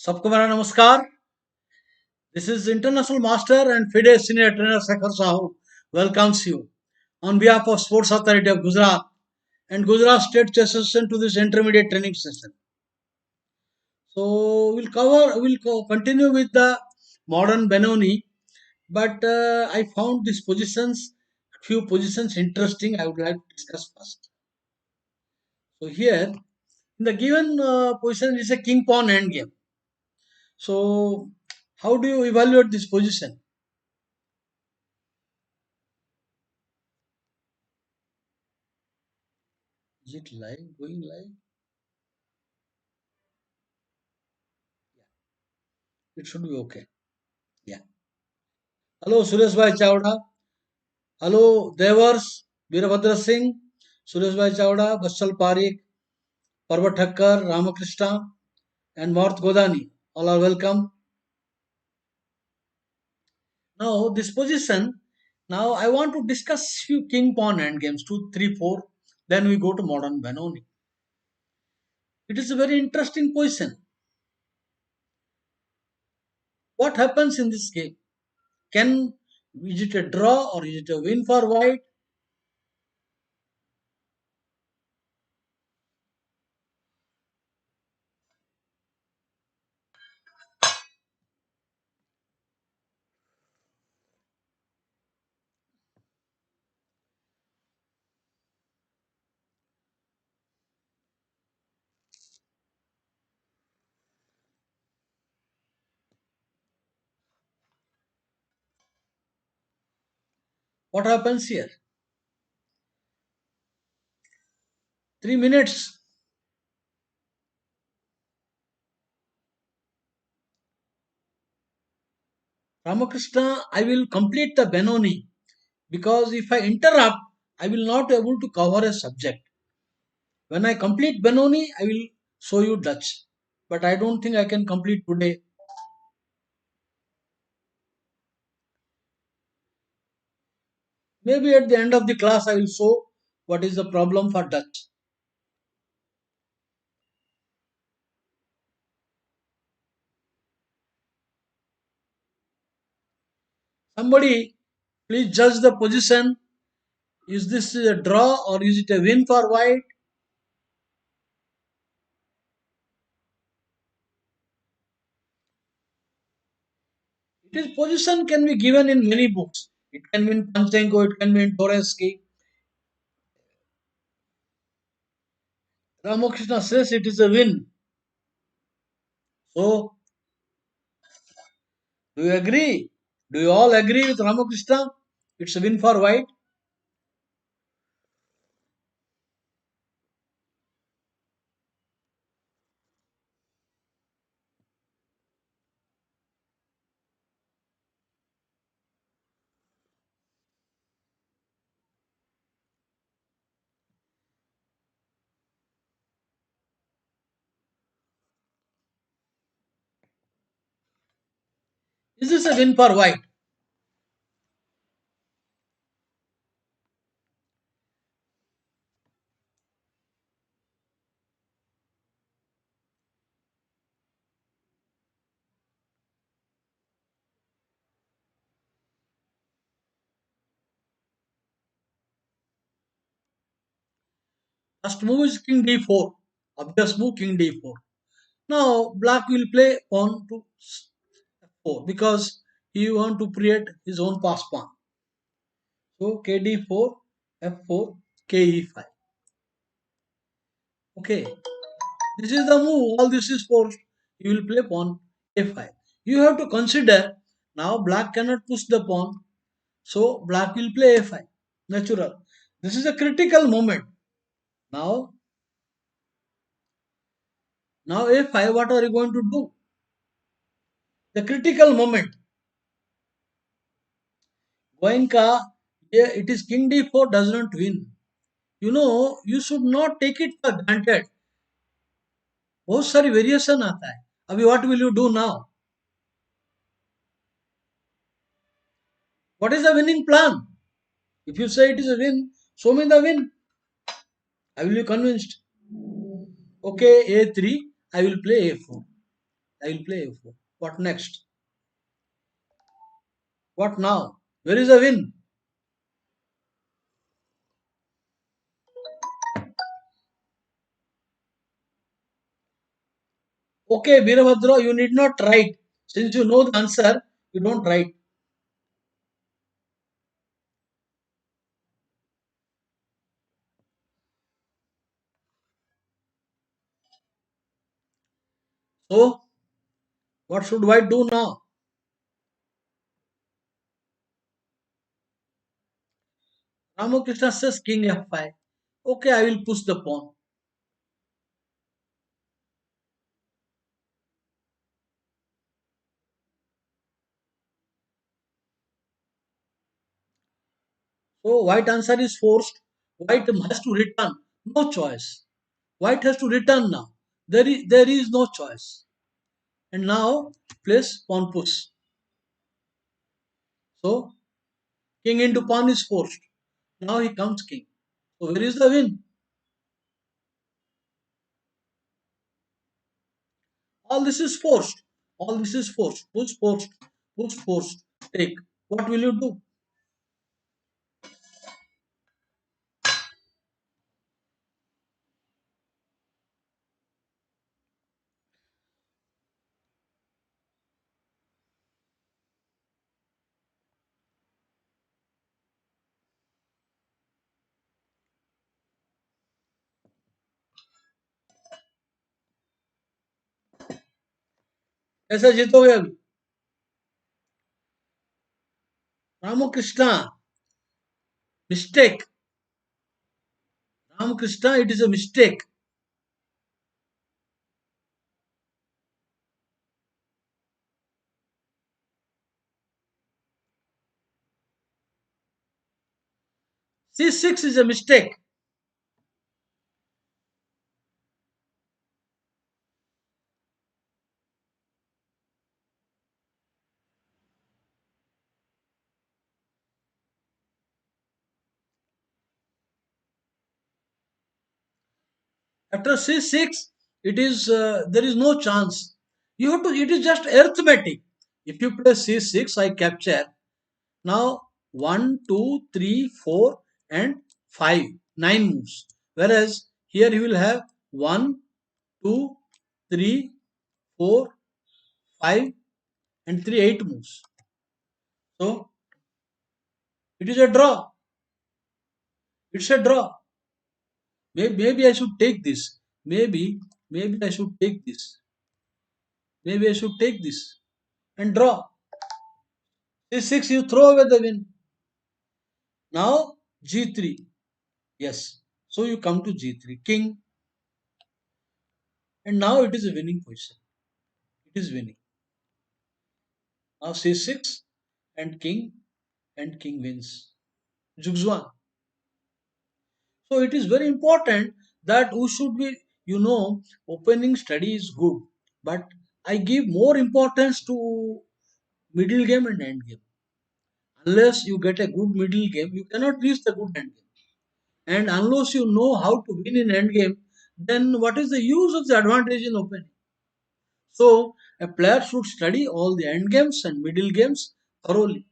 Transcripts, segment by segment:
सबको मेरा नमस्कार. This is International Master and FIDE Senior Trainer Sekhar Sahu welcomes you on behalf of Sports Authority of Gujarat and Gujarat State Chess Association to this intermediate training session. So we'll continue with the modern Benoni, but I found these few positions interesting. I would like to discuss first. So here, in the given position is a king pawn endgame. So how do you evaluate this position? Is it live? Going live? It should be okay. Yeah. Hello, Suresh Bhai Chawda. Hello, Devars, Veerabhadra Singh, Suresh Bhai Chawda, Bassal Parikh, Parvat Thakkar, Ramakrishna, and Marth Godani. All are welcome. Now, this position. Now, I want to discuss few king pawn endgames 2, 3, 4. Then we go to modern Benoni. It is a very interesting position. What happens in this game? Can is it a draw or is it a win for white? What happens here? 3 minutes. Ramakrishna, I will complete the Benoni because if I interrupt, I will not able to cover a subject. When I complete Benoni, I will show you Dutch. But I don't think I can complete today. Maybe at the end of the class, I will show what is the problem for Dutch. Somebody, please judge the position. Is this a draw or is it a win for white? It is position can be given in many books. It can be in Panchenko, it can be in Toreski. Ramakrishna says it is a win. So, do you agree? Do you all agree with Ramakrishna? It's a win for white. Is this a win for white? First move is king d4. Obvious move king d4. Now black will play pawn to f4 because he want to create his own pass pawn. So kd4, f4, ke5. Okay, this is the move. All this is for you will play pawn a5. You have to consider now black cannot push the pawn, so black will play a5. Natural. This is a critical moment. Now, now a5. What are you going to do? The critical moment. Goenka, yeah, it is king d4 does not win. You know, you should not take it for granted. बहुत सारी variation आता है. अभी what will you do now? What is the winning plan? If you say it is a win, show me the win. I will be convinced. Okay, a3, I will play a4. I will play f4. What next? What now? Where is the win? Okay, Birabhadra, you need not write. Since you know the answer, you don't write. So, what should I do now? Ramakrishna says King F5. Okay, I will push the pawn. So, white answer is forced. White has to return. No choice. White has to return now. There is no choice. And now, place pawn push. So, king into pawn is forced. Now he comes king. So, where is the win? All this is forced. All this is forced. Push forced. Push forced. Take. What will you do? ऐसा जीतोगे अभी Ramakrishna, mistake. Ramakrishna, it is a mistake. C6 is a mistake. After C6, it is there is no chance. You have to. It is just arithmetic. If you play C6, I capture. Now 1, 2, 3, 4, and 5, 9 moves. Whereas here you will have 1, 2, 3, 4, 5, and 3, 8 moves. So it is a draw. It's a draw. Maybe I should take this. Maybe I should take this. Maybe I should take this and draw. C6, you throw away the win. Now G3. Yes. So you come to G3. King. And now it is a winning position. It is winning. Now C6 and king wins. Zugzwang. So it is very important that we should be, opening study is good. But I give more importance to middle game and end game. Unless you get a good middle game, you cannot reach the good end game. And unless you know how to win in end game, then what is the use of the advantage in opening? So a player should study all the end games and middle games thoroughly.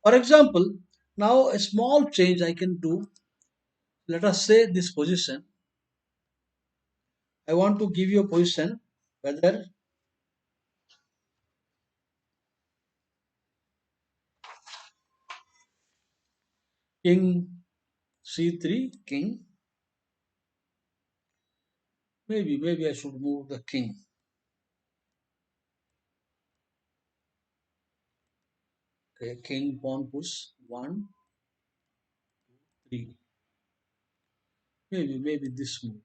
For example, now a small change I can do. Let us say this position. I want to give you a position whether king c3, king. Maybe I should move the king. Okay, king pawn push 1, 3. Maybe this move,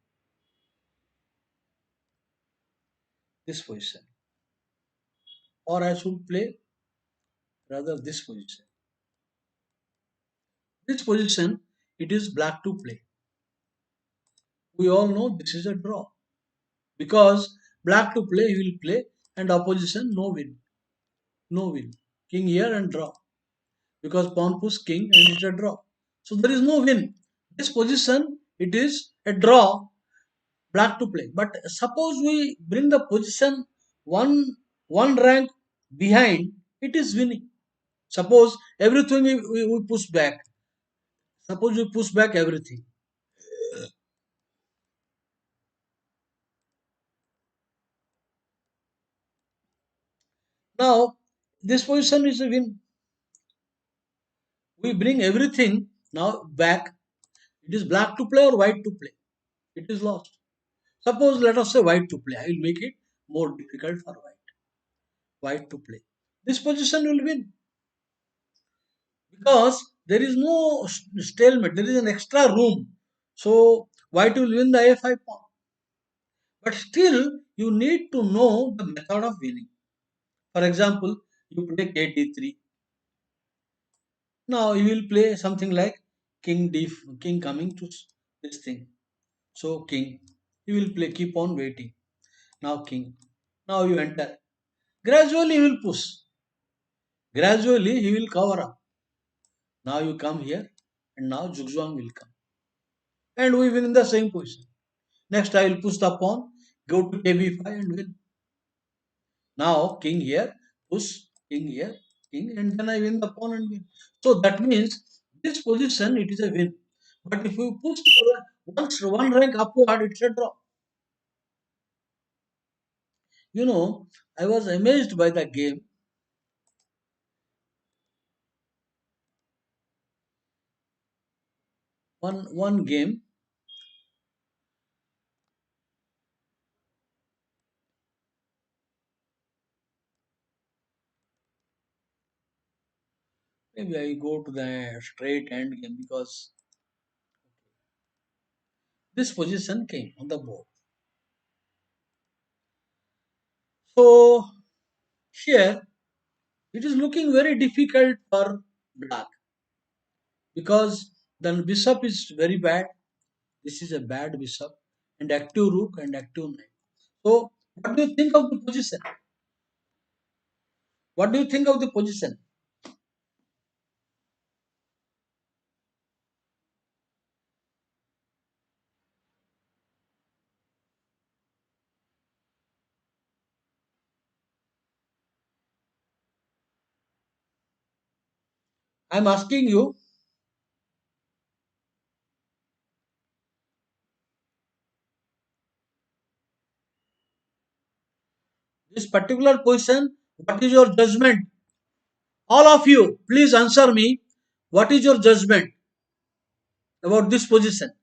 this position, or I should play rather this position. This position, it is black to play. We all know this is a draw because black to play he will play and opposition no win, no win. King here and draw because pawn push king and it's a draw. So there is no win. This position it is a draw, black to play. But suppose we bring the position one one rank behind, it is winning. Suppose everything we push back. Suppose we push back everything. Now this position is a win. We bring everything now back. It is black to play or white to play. It is lost. Suppose let us say white to play. I will make it more difficult for white. White to play. This position will win because there is no stalemate. There is an extra room. So white will win the a5 pawn. But still, you need to know the method of winning. For example, you play k d3. Now you will play something like king coming to this thing. So king. You will play, keep on waiting. Now king. Now you enter. Gradually he will push. Gradually he will cover up. Now you come here and now Zugzwang will come. And we win in the same position. Next I will push the pawn, go to kb5 and win. Now king here, push, king here, king, and then I win the pawn and win. So that means this position it is a win. But if you push once one rank upward, it's a draw. You know, I was amazed by the game. One game, maybe I go to the straight end game because this position came on the board. So here it is looking very difficult for black because the bishop is very bad. This is a bad bishop and active rook and active knight. So what do you think of the position? What do you think of the position? I am asking you, this particular position, what is your judgment? All of you, please answer me. What is your judgment about this position?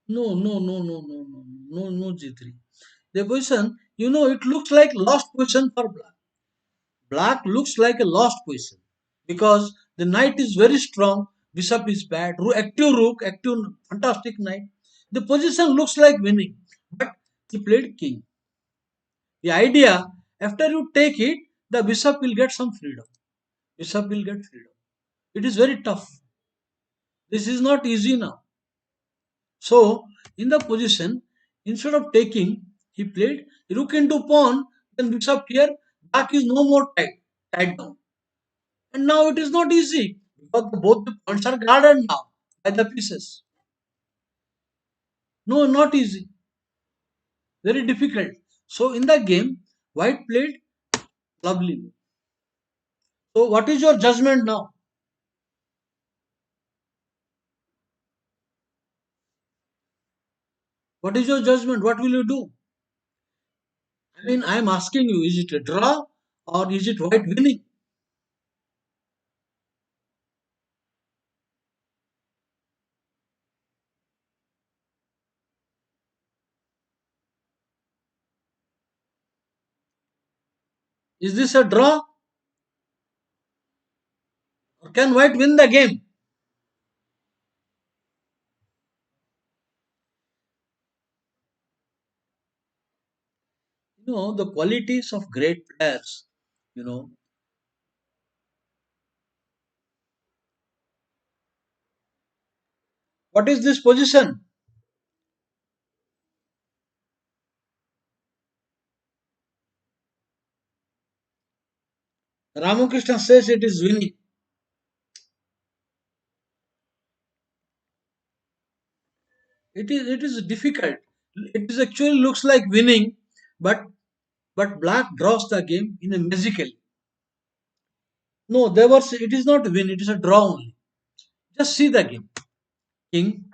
No, no, no, no, no, no, no, no, G3. The position, it looks like lost position for black. Black looks like a lost position because the knight is very strong, bishop is bad, active rook, active fantastic knight. The position looks like winning, but he played king. The idea, after you take it, the bishop will get some freedom. Bishop will get freedom. It is very tough. This is not easy now. So, in the position, instead of taking, he played rook into pawn, then bishop here, black is no more tied down. And now it is not easy because both the pawns are guarded now by the pieces. No, not easy. Very difficult. So in the game, white played lovely. So what is your judgment now? What is your judgment? What will you do? I mean, I am asking you, is it a draw or is it white winning? Is this a draw or can white win the game? The qualities of great players, you know, What is this position? Ramakrishna says it is winning. It is difficult. It is actually looks like winning, but black draws the game in a magical. No, there was it is not win, it is a draw only. Just see the game. King.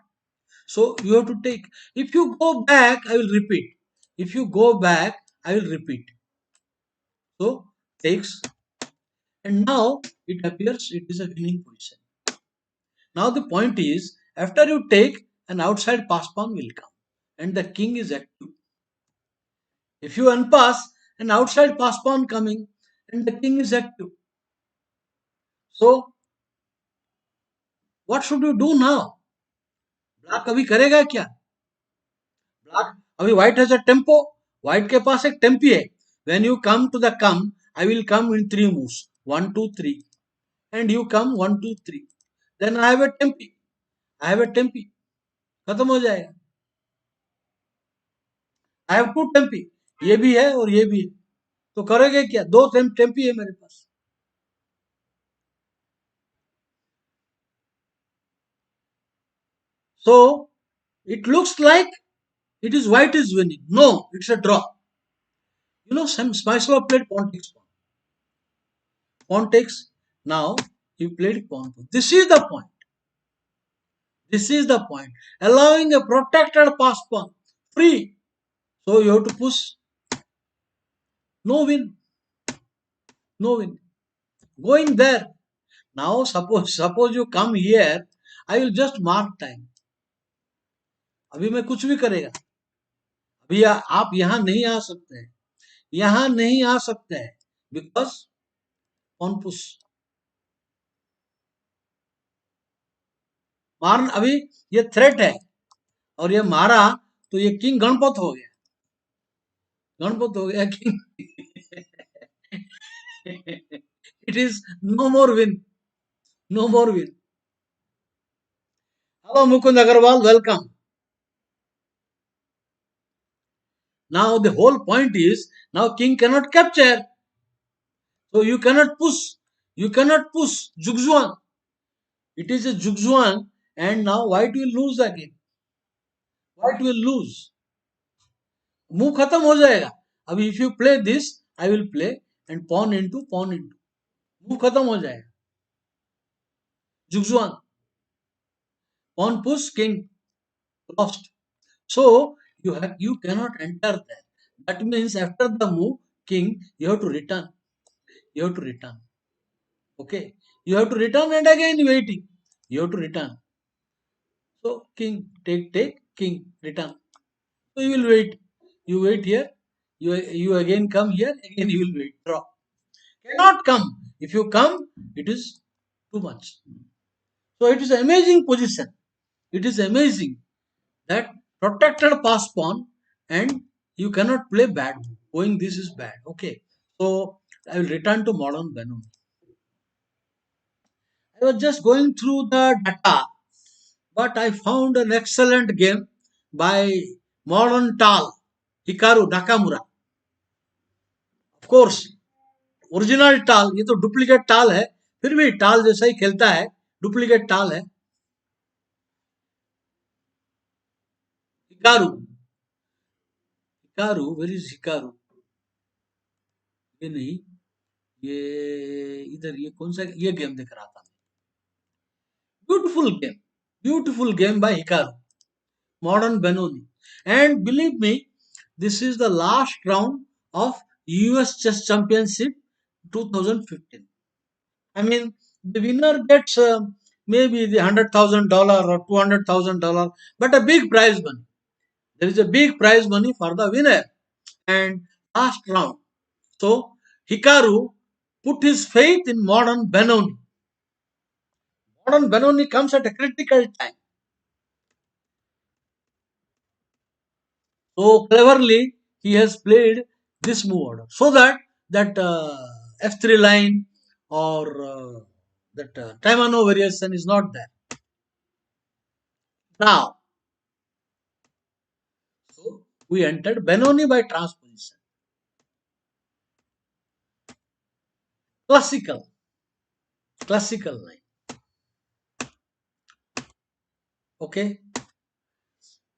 So you have to take. If you go back, I will repeat. If you go back, I will repeat. So takes, and now it appears it is a winning position. Now the point is, after you take, an outside pass pawn will come, and the king is active. If you unpass, an outside pass pawn coming, and the king is active. So what should you do now? Black अभी करेगा क्या? Black अभी white has a tempo. White के पास एक टेम्पी है. When you come to the come, I will come in three moves. 1, 2, 3. And you come 1, 2, 3. Then I have a tempi. I have a tempi. खत्म हो जाएगा. I have two tempi. ये भी है और ये भी है. तो करोगे क्या? दो टेम्पी है मेरे पास. So it looks like it is white is winning. No, it's a draw. You know, some Smyslow played pawn takes pawn. Pawn takes. Now he played pawn. This is the point. This is the point. Allowing a protected pass pawn free. So you have to push. No win. No win. Going there. Now suppose you come here. I will just mark time. अभी मैं कुछ भी करेगा. अभी आप यहाँ नहीं आ सकते हैं. यहाँ नहीं आ सकते हैं. Because pawn push. मार अभी ये थ्रेट है और ये मारा तो ये किंग गणपत हो गया. गणपत हो गया king. It is no more win. No more win. Hello Mukund Agarwal, welcome. Now the whole point is now king cannot capture. So you cannot push. You cannot push. Zugzwang. It is a zugzwang and now white will lose again. White will lose. Move खत्म हो जाएगा. अभी if you play this, I will play and pawn into pawn into. Move खत्म हो जाएगा. Zugzwang. Pawn push king lost. So you cannot enter there. That means after the move king you have to return. You have to return. Okay. You have to return and again waiting. You have to return. So king take king return. So you will wait. You wait here. You again come here. Again you will wait. Draw. Cannot come. If you come, it is too much. So it is an amazing position. It is amazing that protected pass pawn and you cannot play bad move. Going this is bad. Okay. So I will return to modern Benoni. I was just going through the data, but I found an excellent game by modern Tal, Hikaru Nakamura. Of course, original टाल, ये तो duplicate टाल है, फिर भी टाल जैसा ही खेलता है, डुप्लीकेट टाल है. Hikaru. Hikaru, where is Hikaru? ये नहीं, ये इधर, ये कौन सा, ये गेम देख रहा था. Beautiful game by Hikaru, modern Benoni. And believe me, this is the last round of US chess championship 2015. I mean, the winner gets maybe the $100,000 or $200,000, but a big prize money. There is a big prize money for the winner. And last round. So Hikaru put his faith in modern Benoni. Modern Benoni comes at a critical time. So cleverly he has played this move order so that F3 line or that Taimano variation is not there. Now, so we entered Benoni by transposition. Classical, classical line. Okay.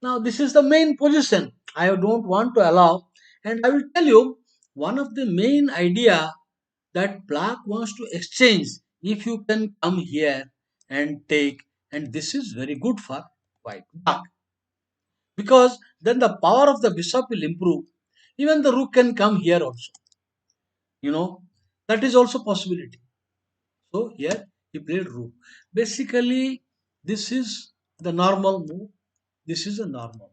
Now this is the main position I don't want to allow, and I will tell you one of the main idea that black wants to exchange. If you can come here and take, and this is very good for white black, because then the power of the bishop will improve. Even the rook can come here also. You know that is also possibility. So here he played rook. Basically, this is the normal move. This is a normal.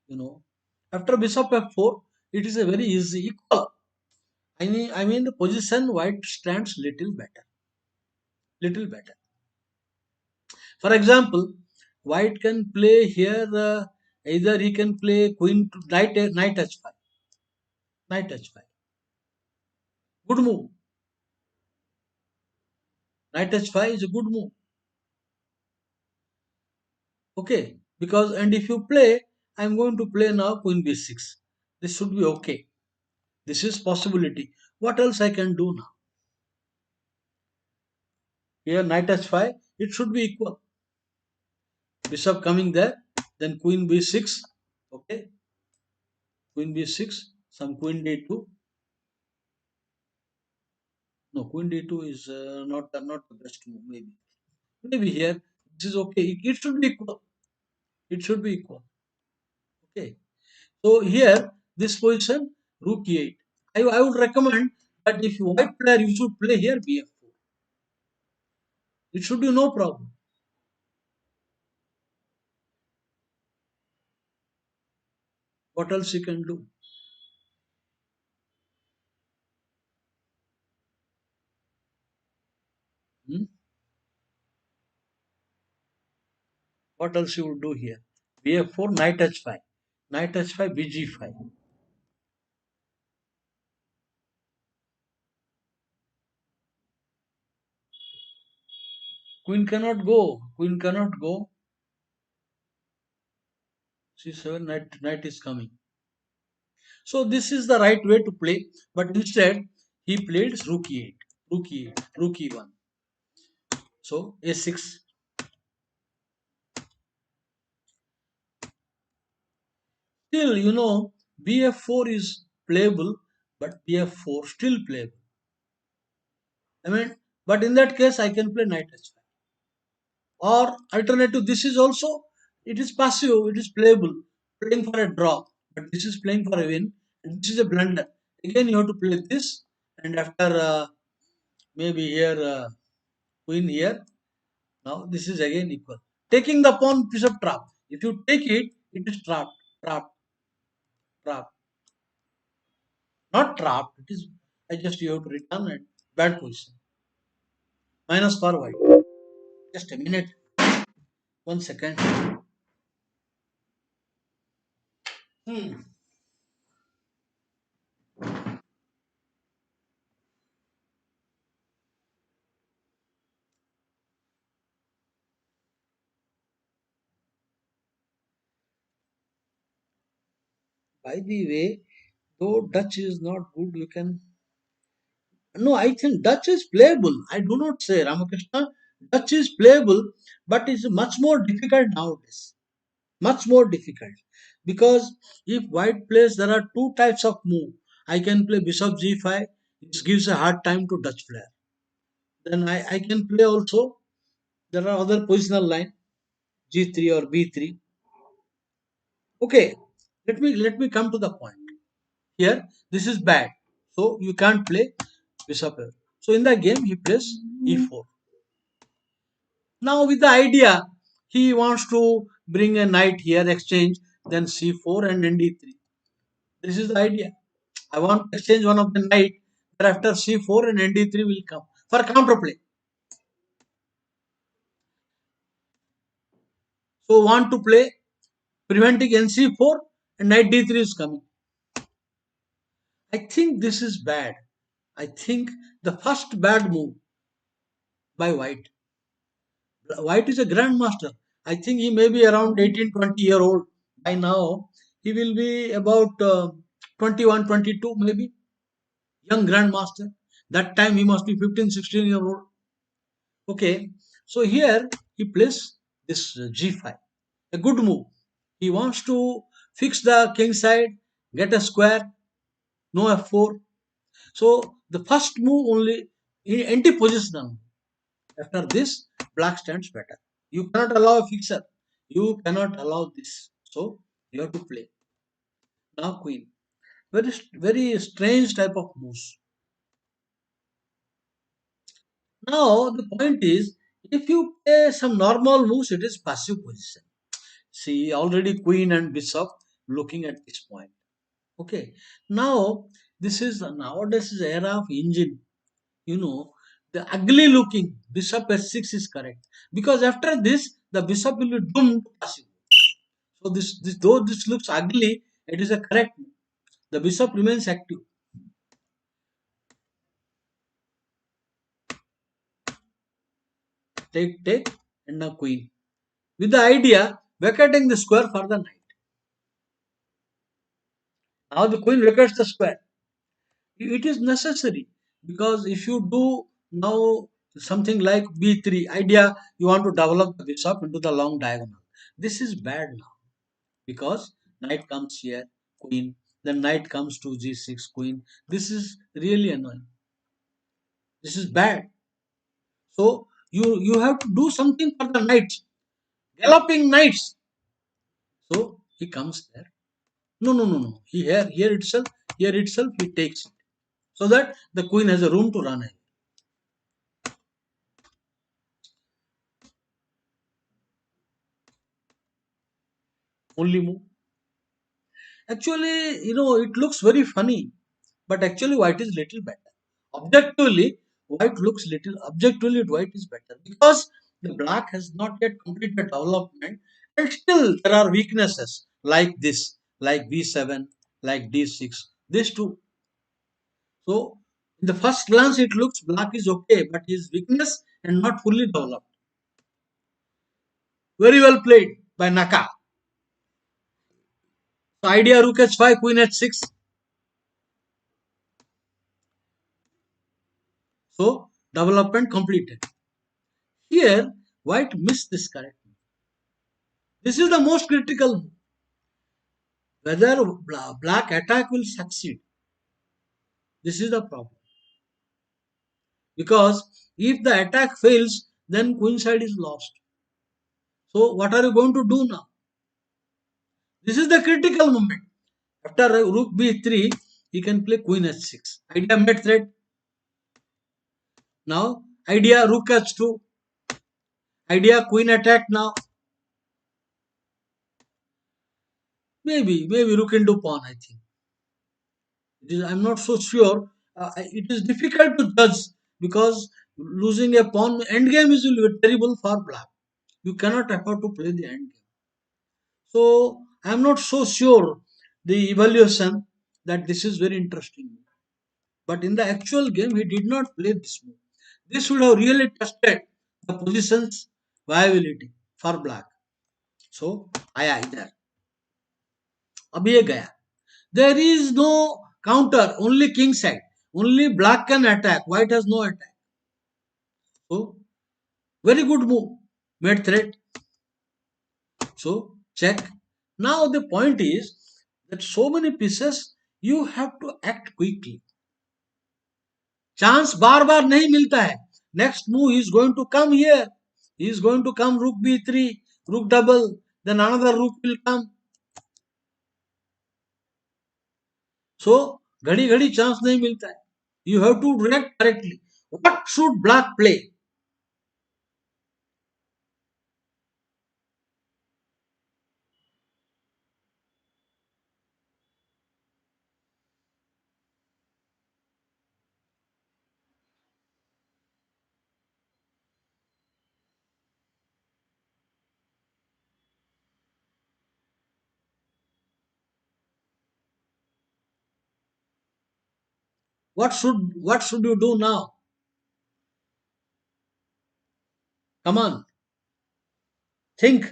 You know, after bishop f4, it is a very easy equal. I mean the position white stands little better. For example, white can play here. Either he can play queen to knight h5, knight h5. Good move. Knight h5 is a good move. Okay, because and if you play, I am going to play now queen b6. This should be okay. This is possibility. What else I can do now? Here knight h5. It should be equal. Bishop coming there, then queen b6. Okay, queen b6. Some queen d2. No, queen d2 is not the best move. Maybe here this is okay. It should be equal. It should be equal. Okay. So here this position rook e8. I would recommend that if you white player you should play here bf4. It should be no problem. What else you can do? Hmm? What else you would do here? bf4 knight h5. Knight h5 bg5. Queen cannot go. Queen cannot go. c7 knight is coming. So this is the right way to play, but instead he played rook e8, rook e8, rook e1. So a6. Still, bf4 is playable, but bf4 still playable. I mean, but in that case, I can play knight h5. Or alternative, this is also it is passive, it is playable, playing for a draw. But this is playing for a win, and this is a blunder. Again, you have to play this, and after maybe here queen here. Now this is again equal. Taking the pawn bishop trap. If you take it, it is trapped, trapped, trapped. Not trapped. It is. I just you have to return it. Bad position. Minus for white. Just a minute. 1 second. Hmm. By the way, though Dutch is not good, you can. No, I think Dutch is playable. I do not say Ramakrishna. Dutch is playable, but it's much more difficult nowadays. Much more difficult, because if white plays, there are two types of move. I can play bishop g5. It gives a hard time to Dutch player. Then I can play also. There are other positional line g3 or b3. Okay, let me come to the point. Here this is bad, so you can't play bishop. So in the game he plays e4. Now with the idea, he wants to bring a knight here, exchange, then c4 and then d3. This is the idea. I want to exchange one of the knight. Thereafter c4 and nd3 will come for counterplay. So want to play preventing nc4 and knight d3 is coming. I think this is bad. I think the first bad move by white. White is a grandmaster. I think he may be around 18, 20-year old by now. He will be about 21, 22 maybe, young grandmaster. That time he must be 15, 16-year old. Okay, so here he plays this g5, a good move. He wants to fix the king side, get a square, no f4. So the first move only in anti-positional. After this, black stands better. You cannot allow a fixer. You cannot allow this. So you have to play. Now queen. Very strange type of moves. Now the point is, if you play some normal moves, it is passive position. See, already queen and bishop looking at this point. Okay. Now this is nowadays is era of engine. You know, the ugly looking bishop s6 is correct, because after this the bishop will be doomed to passive. So this though this looks ugly, it is a correct move. The bishop remains active. Take and now queen, with the idea vacating the square for the knight. Now the queen vacates the square. It is necessary, because if you do now something like b3 idea, you want to develop the bishop into the long diagonal. This is bad now, because knight comes here, queen, then knight comes to g6, queen. This is really annoying. This is bad. So you have to do something for the knights, galloping knights. So he comes there. No. Here itself he takes it, so that the queen has a room to run away. Only move. Actually, it looks very funny, but actually white is little better. Objectively, white is better, because the black has not yet completed development, and still there are weaknesses like this, like b7, like d6. This too. So, in the first glance, it looks black is okay, but his weakness and not fully developed. Very well played by Naka. So, idea rook h5, queen h6. So, development completed. Here, white missed this correct. This is the most critical. Whether black attack will succeed. This is the problem. Because if the attack fails, then queen side is lost. So, what are you going to do now? This is the critical moment. After rook b3, he can play queen h6. Idea mate threat. Now, idea rook h2. Idea queen attack now. Maybe rook into pawn, I think. I'm not so sure. It is difficult to judge, because losing a pawn endgame is will be terrible for black. You cannot afford to play the endgame. So I'm not so sure the evaluation that this is very interesting. But in the actual game, he did not play this move. This would have really tested the position's viability for black. So आया इधर. अब ये गया. There is no counter, only king side. Only black can attack. White has no attack. So very good move. Made threat. So check. Now the point is that so many pieces you have to act quickly. Chance बार बार नहीं मिलता है. Next move is going to come here. He is going to come rook b3, rook double, then another rook will come. So घड़ी घड़ी chance नहीं मिलता है. You have to react correctly. What should black play? What should you do now? Come on, think.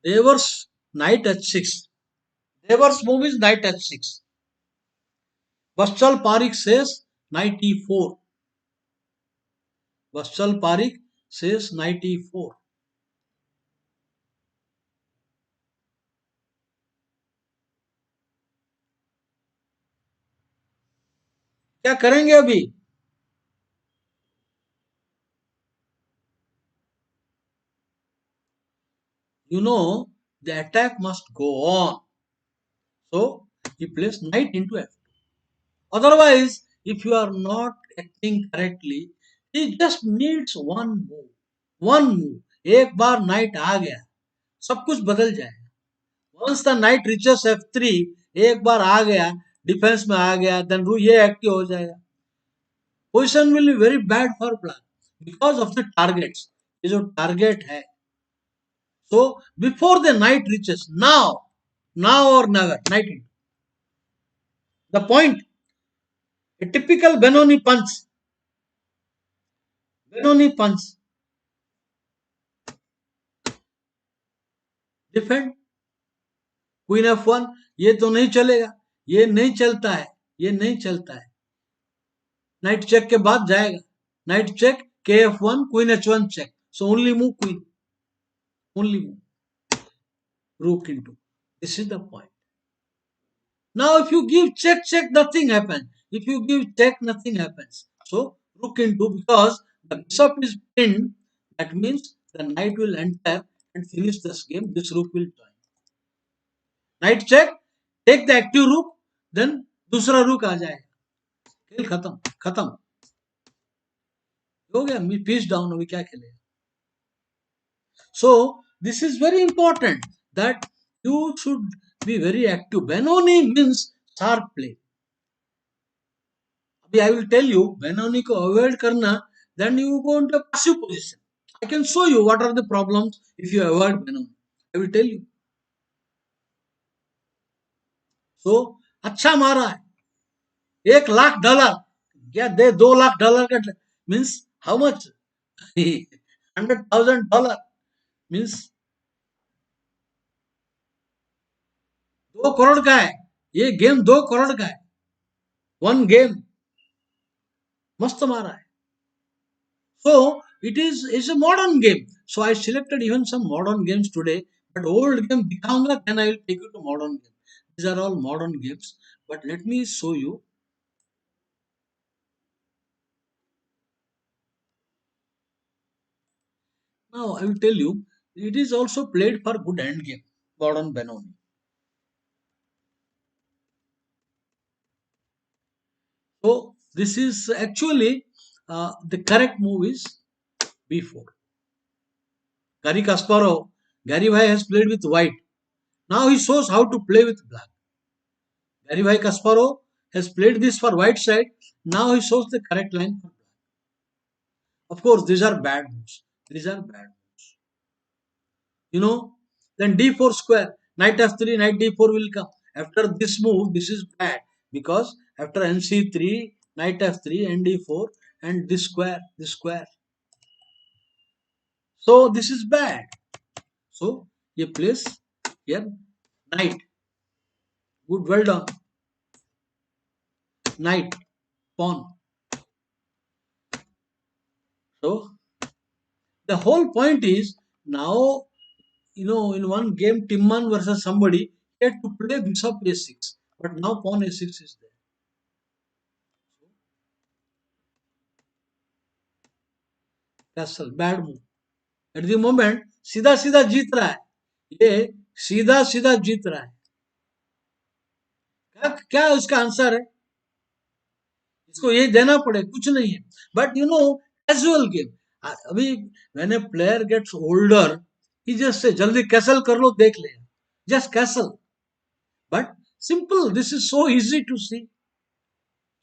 Devar's knight h6. Devar's move is knight h6. Vatsal Parik says knight e4. Vatsal Parik says knight e4. क्या करेंगे अभी? You know, the attack must go on. So he plays knight into f2. Otherwise, if you are not acting correctly, he just needs one move. One move. एक बार knight आ गया, सब कुछ बदल जाएगा. Once the knight reaches f3, एक बार आ गया, defence में आ गया, then ये एक्टिव हो जाएगा. Position will be very bad for black because of the targets. ये जो target है. So before the knight reaches, now or never, knight into. The point, a typical Benoni punch. Benoni punch. Defend. Queen f1. ये तो नहीं चलेगा. ये नहीं चलता है. ये नहीं चलता है. Knight check के बाद जाएगा. Knight check, kf1, queen h1 check. So only move queen. Only move. Rook into. This is the point. Now if you give check, nothing happens. If you give check, nothing happens. So rook into, because the bishop is pinned, that means the knight will enter and finish this game. This rook will join. Knight check, take the active rook, then दूसरा rook आ जाएगा. खेल खत्म हो गया. Piece down. अभी क्या खेलेगा? So this is very important that you should be very active. Benoni means sharp play. अभी I will tell you, Benoni को avoid करना, then you go into a passive position. I can show you what are the problems if you avoid Benoni. I will tell you. So अच्छा मारा है. $1,00,000 क्या दे? $2,00,000 का means how much? $100,000 means 2 crore का है. ये गेम 2 करोड़ का है. One game. मस्त मारा है. So it is a modern game. So I selected even some modern games today. But old game दिखाऊंगा, then I will take you to modern game. These are all modern games. But let me show you. Now I will tell you. It is also played for good end game. Modern Benoni. So this is actually the correct move is b4. Gary Kasparov, Gary Bhai has played with white. Now he shows how to play with black. Gary Bhai Kasparov has played this for white side. Now he shows the correct line for black. Of course, these are bad moves. These are bad moves. You know, then d4 square, knight f3, knight d4 will come. After this move, this is bad because after nc3, knight f3, and d4, and this square, this square. So this is bad. So you place here knight. Good, well done. Knight, pawn. So the whole point is now, in one game, Timman versus somebody, he had to play bishop a6. But now pawn a6 is there. Castle, bad move. At the moment, सीधा सीधा जीत रहा है. ये सीधा सीधा जीत रहा है. क्या उसका आंसर है? इसको यही देना पड़े, कुछ नहीं है. But casual game. अभी when a player gets older, he just say जल्दी कैसल कर लो, देख ले. Just castle. But simple, this is so easy to see.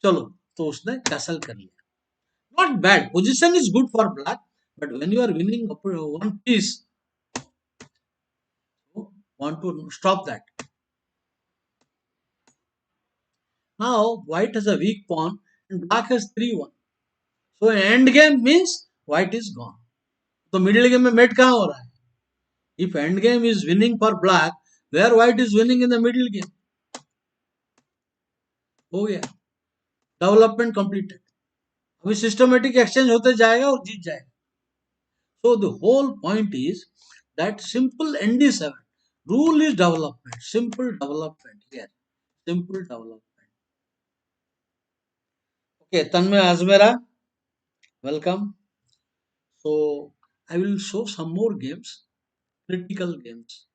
चलो, तो उसने कैसल कर लिया. Not bad. Position is good for black, but when you are winning one piece, you want to stop that. Now white has a weak pawn and black has 3-1. So end game means white is gone. तो middle game में met कहाँ हो रहा है? If endgame is winning for black, where white is winning in the middle game. हो गया, development completed. अभी systematic exchange होते जाएगा और जीत जाएगा. So the whole point is that simple ND7 rule is development, simple development here, simple development. Okay, Tanmay Azmera, welcome. So I will show some more games, critical games.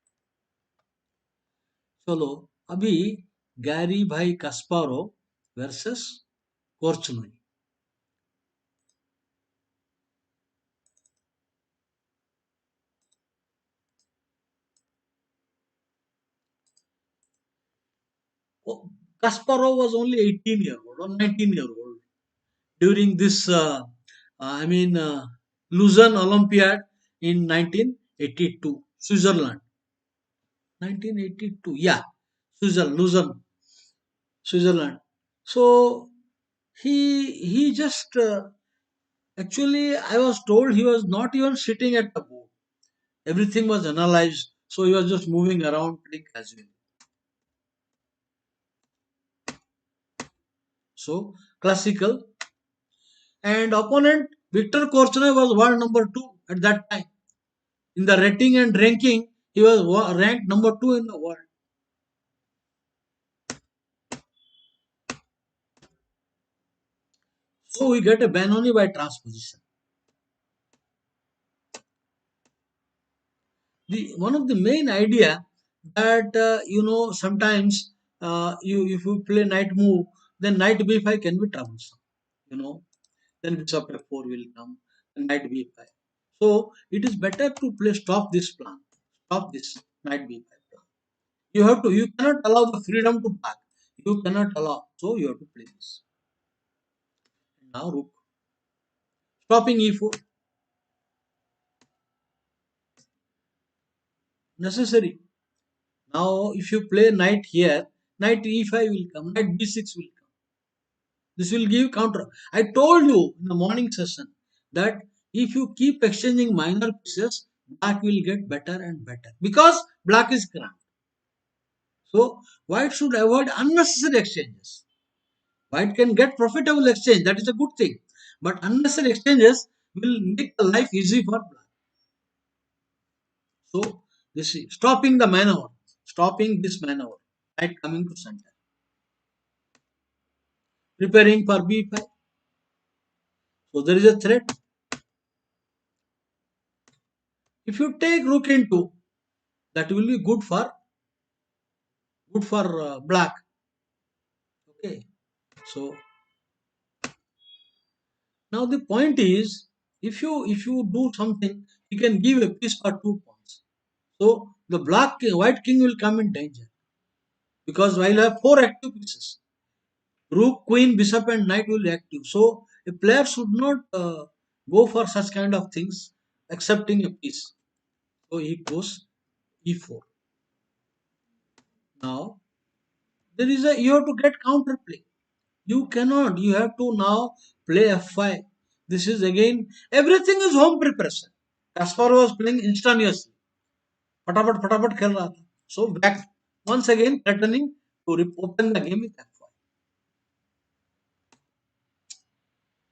चलो अभी Gary भाई कस्पारो versus कोर्चनोई. Kasparov was only 18-year-old or 19-year-old during this, Luzern Olympiad in 1982, Switzerland. 1982, yeah, Luzern, Switzerland. So he just actually, I was told he was not even sitting at the board. Everything was analyzed, so he was just moving around pretty casually. So classical. And opponent Victor Korchnoi was world number two at that time. In the rating and ranking, he was ranked number two in the world. So we get a Benoni by transposition. The one of the main idea that sometimes you if you play knight move, then knight b5 can be troublesome. You know, then bishop f4 will come, and knight b5. So it is better to play stop this plan, stop this knight b5 plan. You cannot allow the freedom to back. You cannot allow. So you have to play this. Now rook. Stopping e4. Necessary. Now if you play knight here, knight e5 will come, knight b6 will come. This will give counter. I told you in the morning session that if you keep exchanging minor pieces, black will get better and better because black is cramped. So white should avoid unnecessary exchanges. White can get profitable exchange, that is a good thing. But unnecessary exchanges will make the life easy for black. So this is stopping the maneuver, stopping this maneuver, right coming to center. Preparing for b5. So there is a threat. If you take rook into, that will be good for black. Okay. So now the point is, if you do something, you can give a piece for 2 points. So the white king will come in danger because while I have four active pieces, rook, queen, bishop, and knight will be active. So a player should not go for such kind of things, accepting a piece. So he goes e4. Now there is a you have to get counterplay. You cannot. You have to now play f5. This is again everything is home preparation. Kasparov was playing instantaneously. फटाफट फटाफट खेल रहा था. So back once again threatening to open the game with f5.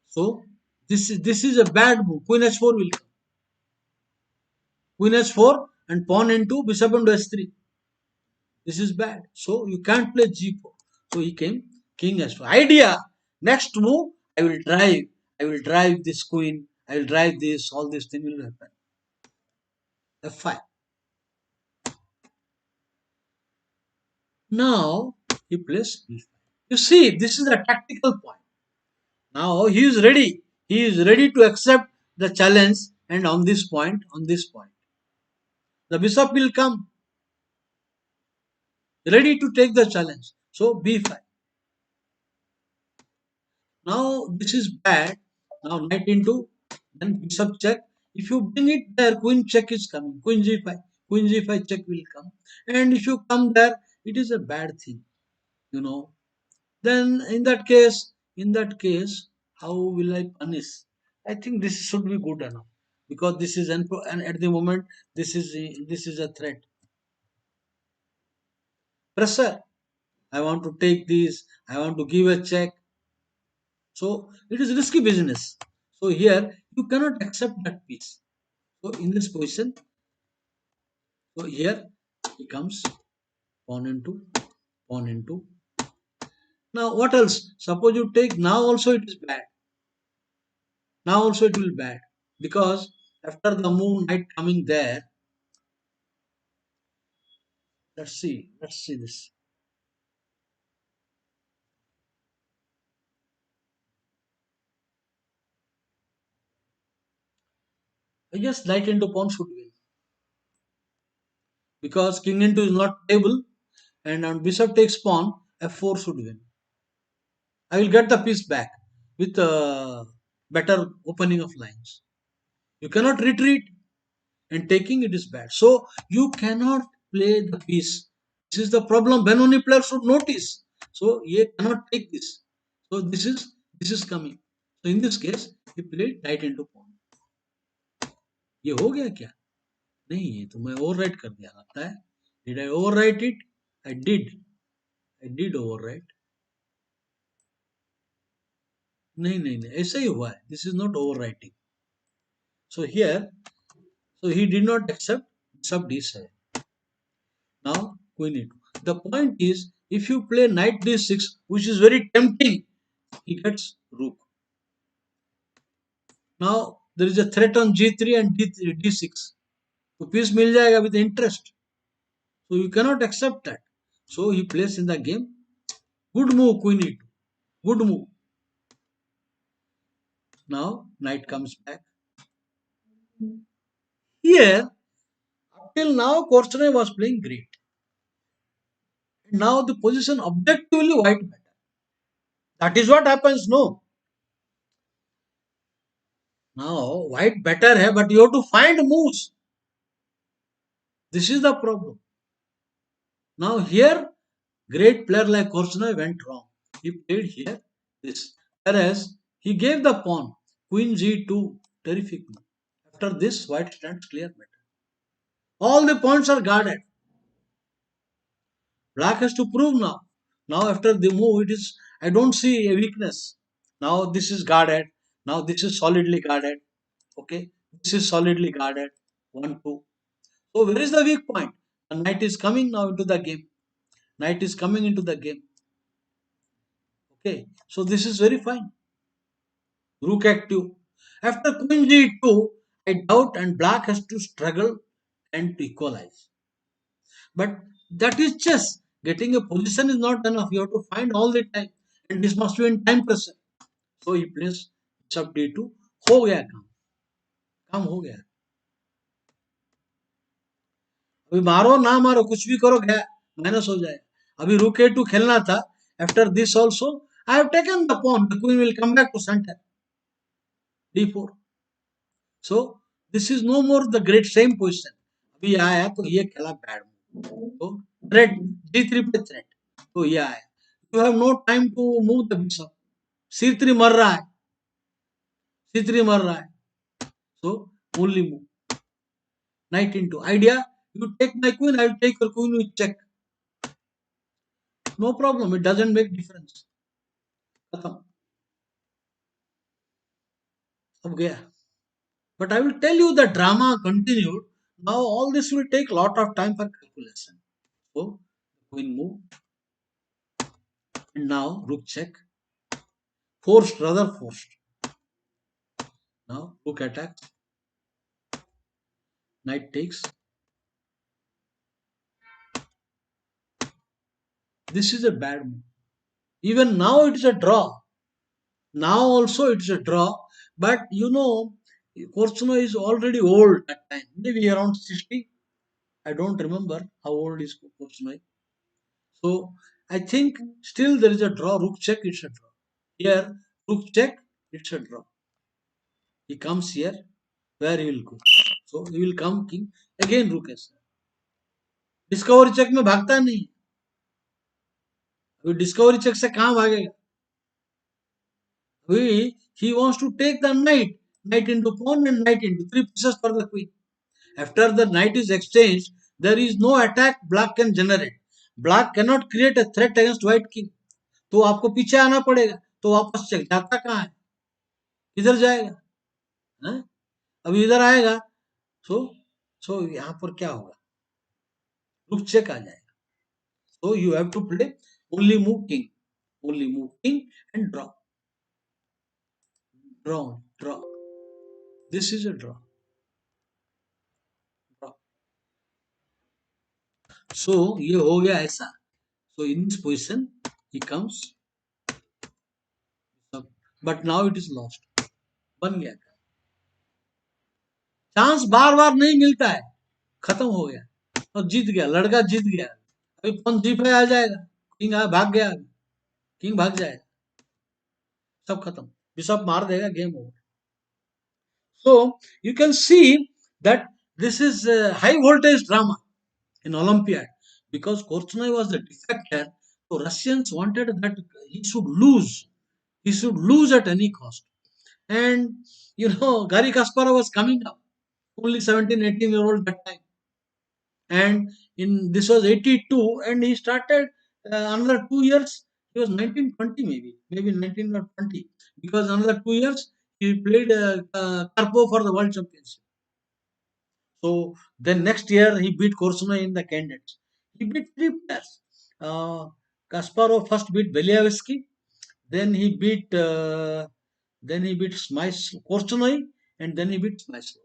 So this is a bad move. Queen h4 will come. Queen h4 and pawn into bishop into s3. This is bad. So you can't play g4. So he came king h4. Idea. Next move, I will drive. I will drive this queen. I will drive this. All this thing will happen. f5. Now he plays b5. You see, this is a tactical point. Now he is ready. He is ready to accept the challenge. And on this point, the bishop will come ready to take the challenge. So b5. Now this is bad. Now knight into, then bishop check. If you bring it there, queen check is coming. Queen g5. Queen g5 check will come. And if you come there, it is a bad thing. You know. Then in that case, how will I punish? I think this should be good enough. because this is and at the moment this is a threat. Pressure. I want to take this. I want to give a check. So it is risky business. So here you cannot accept that piece. So in this position, so here it comes pawn into pawn into. Now what else? Suppose you take now also it is bad. Now also it will be bad because after the move knight coming there. Let's see this. I guess knight into pawn should win because king into is not stable and on bishop takes pawn f4 should win. I will get the piece back with a better opening of lines. You cannot retreat and taking it is bad. So you cannot play the piece. This is the problem. Benoni player should notice. So he cannot take this. So this is coming. So in this case, he played knight into pawn. ये हो गया क्या? नहीं ये तो मैं overwrite कर दिया लगता है. Did I overwrite it? I did. I did overwrite. नहीं ऐसा ही हुआ है. This is not overwriting. So here, so he did not accept sub d7. Now queen e2. The point is, if you play knight d6, which is very tempting, he gets rook. Now there is a threat on g3 and d6. So piece मिल जाएगा with interest. So you cannot accept that. So he plays in the game. Good move, queen e2. Good move. Now knight comes back. Here, up till now, Korchnoi was playing great. Now the position objectively white better. That is what happens. No. Now white better hai, but you have to find moves. This is the problem. Now here, great player like Korchnoi went wrong. He played here this. Whereas he gave the pawn. Queen g2. Terrific move. After this, white stands clear better. All the points are guarded. Black has to prove now. Now after the move, it is I don't see a weakness. Now this is guarded. Now this is solidly guarded. Okay. This is solidly guarded. 1, 2. So where is the weak point? The knight is coming now into the game. Knight is coming into the game. Okay. So this is very fine. Rook active. After queen g2, I doubt and black has to struggle and to equalize. But that is chess. Getting a position is not enough. You have to find all the time. And this must be in time pressure. So he plays sub d2. हो गया काम. काम हो गया. अभी मारो ना मारो कुछ भी करो गया माइनस हो जाए. अभी रुक ए टू खेलना था. After this also I have taken the pawn. The queen will come back to centre. d4. So this is no more the great same position. अभी आया तो ये खेला बैड. तो थ्रेट d3 पे थ्रेट. तो ये आया. You have no time to move the bishop. c3 मर रहा है. c3 मर रहा है. So only move. Knight into idea. You take my queen, I will take your queen with check. No problem. It doesn't make difference. खत्म. अब गया. But I will tell you the drama continued. Now all this will take lot of time for calculation. So queen move. And now rook check. Forced, rather forced. Now rook attack. Knight takes. This is a bad move. Even now it is a draw. Now also it's a draw. But you know, Korchnoi is already old at time. Maybe around 60. I don't remember how old is Korchnoi. So I think still there is a draw. Rook check, it's a draw. Here, rook check, it's a draw. He comes here, where he will go. So he will come king. Again rook ऐसा. Discovery check में भागता नहीं. अभी discovery check से कहाँ भागेगा? अभी he wants to take the knight. knight into pawn and knight into three pieces for the queen. After the knight is exchanged, there is no attack black can generate. Black cannot create a threat against white king. तो आपको पीछे आना पड़ेगा. तो वापस चल जाता कहाँ है? किधर जाएगा? है? अभी इधर आएगा. सो सो यहाँ पर क्या होगा? रुक चेक आ जाएगा. So you have to play only move king. Only move king and draw. Draw. Draw. This is a draw. Draw. So ये हो गया ऐसा. So in this position he comes. But now it is lost. बन गया. Chance बार बार नहीं मिलता है. खत्म हो गया और जीत गया. लड़का जीत गया. अभी पॉन जी5 आ जाएगा. किंग भाग गया. किंग भाग जाएगा. सब खत्म. बिशप मार देगा. Game over. So you can see that this is a high voltage drama in Olympiad because Korchnoi was the defector. So Russians wanted that he should lose. He should lose at any cost. And Garry Kasparov was coming up, only 17, 18-year-old that time. And in this was 82, and he started another 2 years. He was 19, 20 maybe 19 or 20, because another 2 years he played Karpov for the World Championship. So then next year he beat Korsunov in the candidates. He beat three players. Kasparov first beat Belyavsky, then he beat Korsunov, and then he beat Smyslov.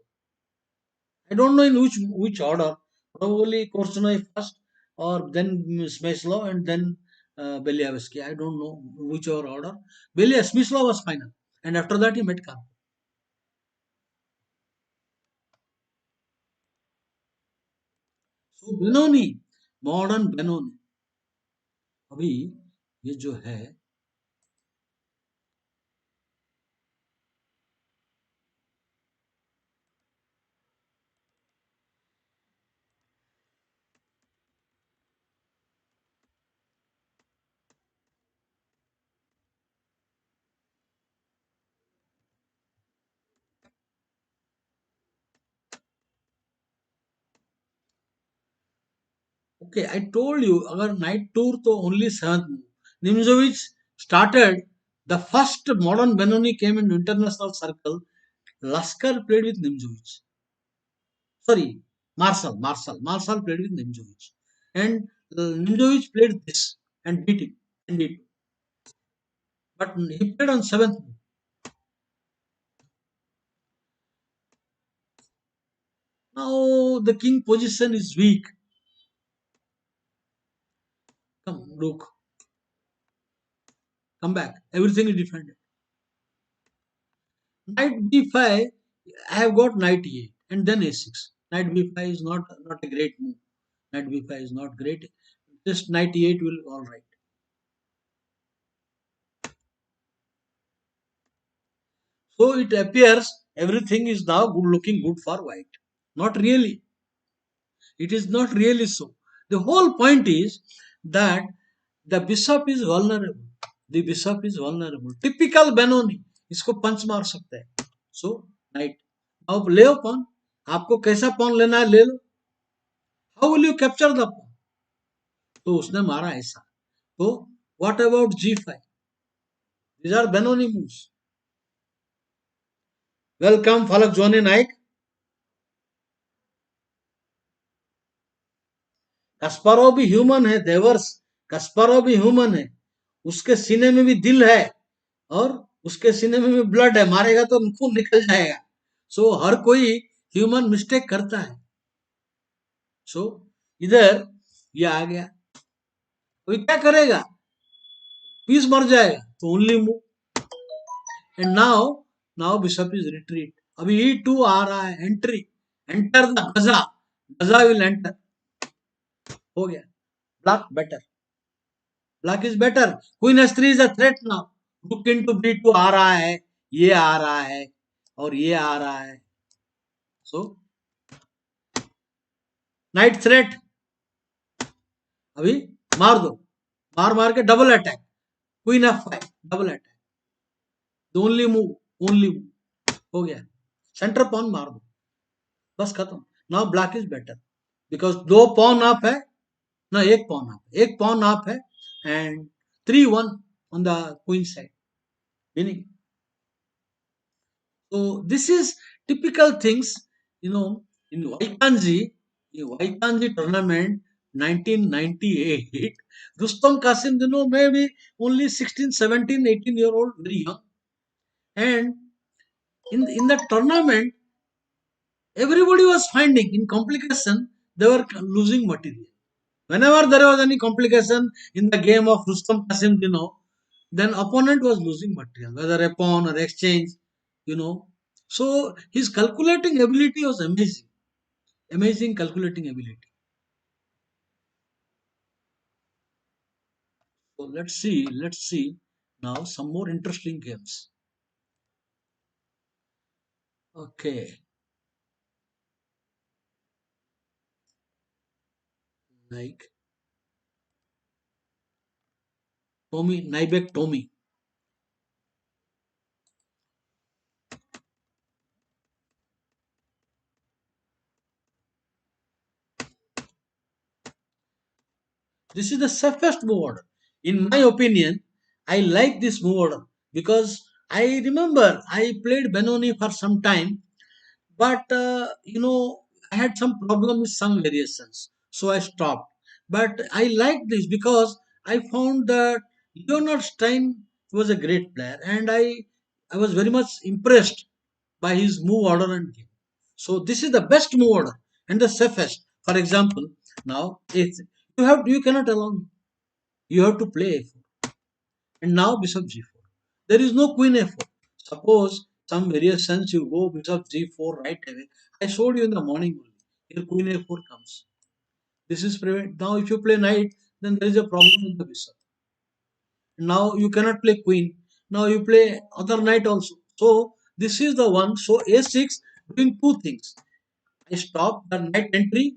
I don't know in which order. Probably Korsunov first, or then Smyslov, and then Belyavsky. I don't know which order. Smyslov was final, and after that he met Karpov. So Benoni, modern Benoni. अभी ये जो है okay, I told you अगर night tour तो only seventh move. Nimzovich started the first modern Benoni came into international circle. Laskar played with Nimzovich. Sorry, Marshall played with Nimzovich, and Nimzovich played this and beat him. And but he played on seventh move. Now the king position is weak. Come, look, come back. Everything is defended. Knight b5, I have got knight e8 and then a6. Knight b5 is not a great move. Knight b5 is not great. Just knight e8 will all right. So it appears everything is now looking good for white. Not really. It is not really so. The whole point is that the bishop is vulnerable. The bishop is vulnerable. Typical Benoni. इसको पंच मार सकते हैं. So knight. अब ले pawn. आपको कैसा pawn लेना है ले लो. How will you capture the pawn? तो उसने मारा ऐसा. तो what about g5? These are Benoni moves. Welcome Falak Joni Naik. कस्पारोव भी ह्यूमन है देवर्स. कस्पारोव भी ह्यूमन है. उसके सीने में भी दिल है और उसके सीने में भी ब्लड है. मारेगा तो खून निकल जाएगा. सो हर कोई ह्यूमन मिस्टेक करता है. सो इधर ये आ गया. अभी क्या करेगा? पीस मर जाएगा. तो only move. And now bishop is retreat. अभी e2 आ रहा है. एंट्री. एंटर द गजा. गजा विल एंटर. हो गया. Black better. Black is better. Queen h3 is a threat now. रुक इनटू b2 आ रहा है. ये आ रहा है और ये आ रहा है. सो नाइट थ्रेट. अभी मार दो. मार के double attack. Queen f5 double attack. Only move. हो गया, सेंटर पॉन मार दो, बस खत्म। Now black is better because दो पॉन आप है ना, एक पॉन आप, एक पॉन आप है, and 3-1 on the queen side, winning. So this is typical things, you know, in Vaikanji tournament 1998, Rustam Qasim, maybe only 16, 17, 18-year old, very young. And in the tournament, everybody was finding in complication, they were losing material. Whenever there was any complication in the game of Rustam Qasim, then opponent was losing material, whether a pawn or exchange, you know. So his calculating ability was amazing, amazing calculating ability. So let's see now some more interesting games. Okay, like Tommy, Naibek Tommy. This is the safest move order. In my opinion, I like this move order because I remember I played Benoni for some time, but I had some problem with some variations, so I stopped. But I liked this because I found that Leonard Stein was a great player, and I was very much impressed by his move order and game. So this is the best move order and the safest. For example, now it's, you cannot allow me, you have to play a4, and now bishop g4. There is no queen a4. Suppose some variations you go bishop g4 right away. I showed you in the morning only. Here queen a4 comes. This is prevent. Now if you play knight, then there is a problem with the bishop. Now you cannot play queen. Now you play other knight also. So this is the one. So a6 doing two things. I stop the knight entry,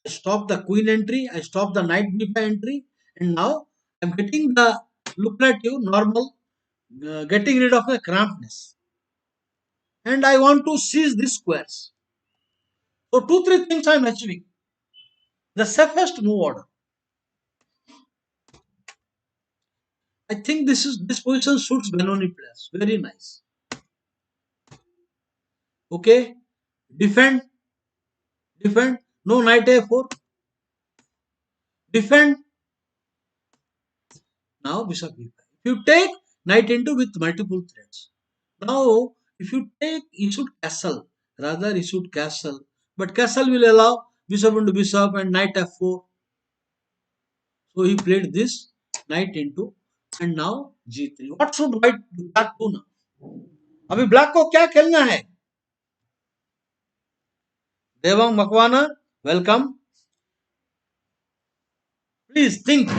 I stop the queen entry, I stop the knight b5 entry, and now I'm getting the lucrative normal, getting rid of the crampness. And I want to seize these squares. So two, three things I'm achieving. The safest move order. I think this position suits Benoni players. Very nice. Okay. Defend, defend. No knight a4. Defend. Now bishop b5. If you take knight into with multiple threats. Now if you take, you should castle. Rather you should castle. But castle will allow bishop into bishop and knight f4. So he played this knight into, and now g3. What should white black do now? अभी black को क्या खेलना है? Devang Makwana, welcome. Please think.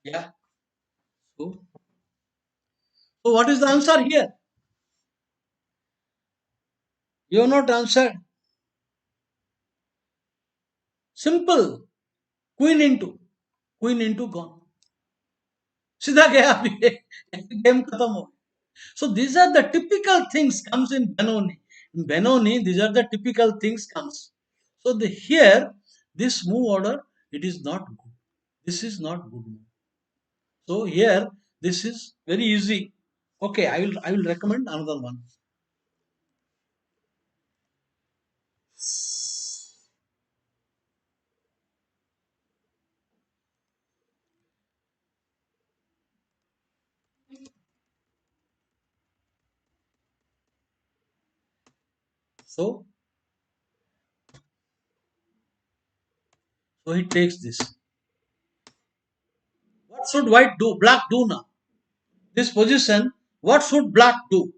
Yeah. So what is the answer here? You have not answered. Simple. Queen into. Queen into gone. सीधा गया अभी game खत्म हो. So these are the typical things comes in Benoni. In Benoni, these are the typical things comes. So here, this move order, it is not good. This is not good move. So here, this is very easy. Okay, I will recommend another one. So he takes this. What should white do? Black do now. This position, what should black do?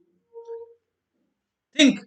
Think.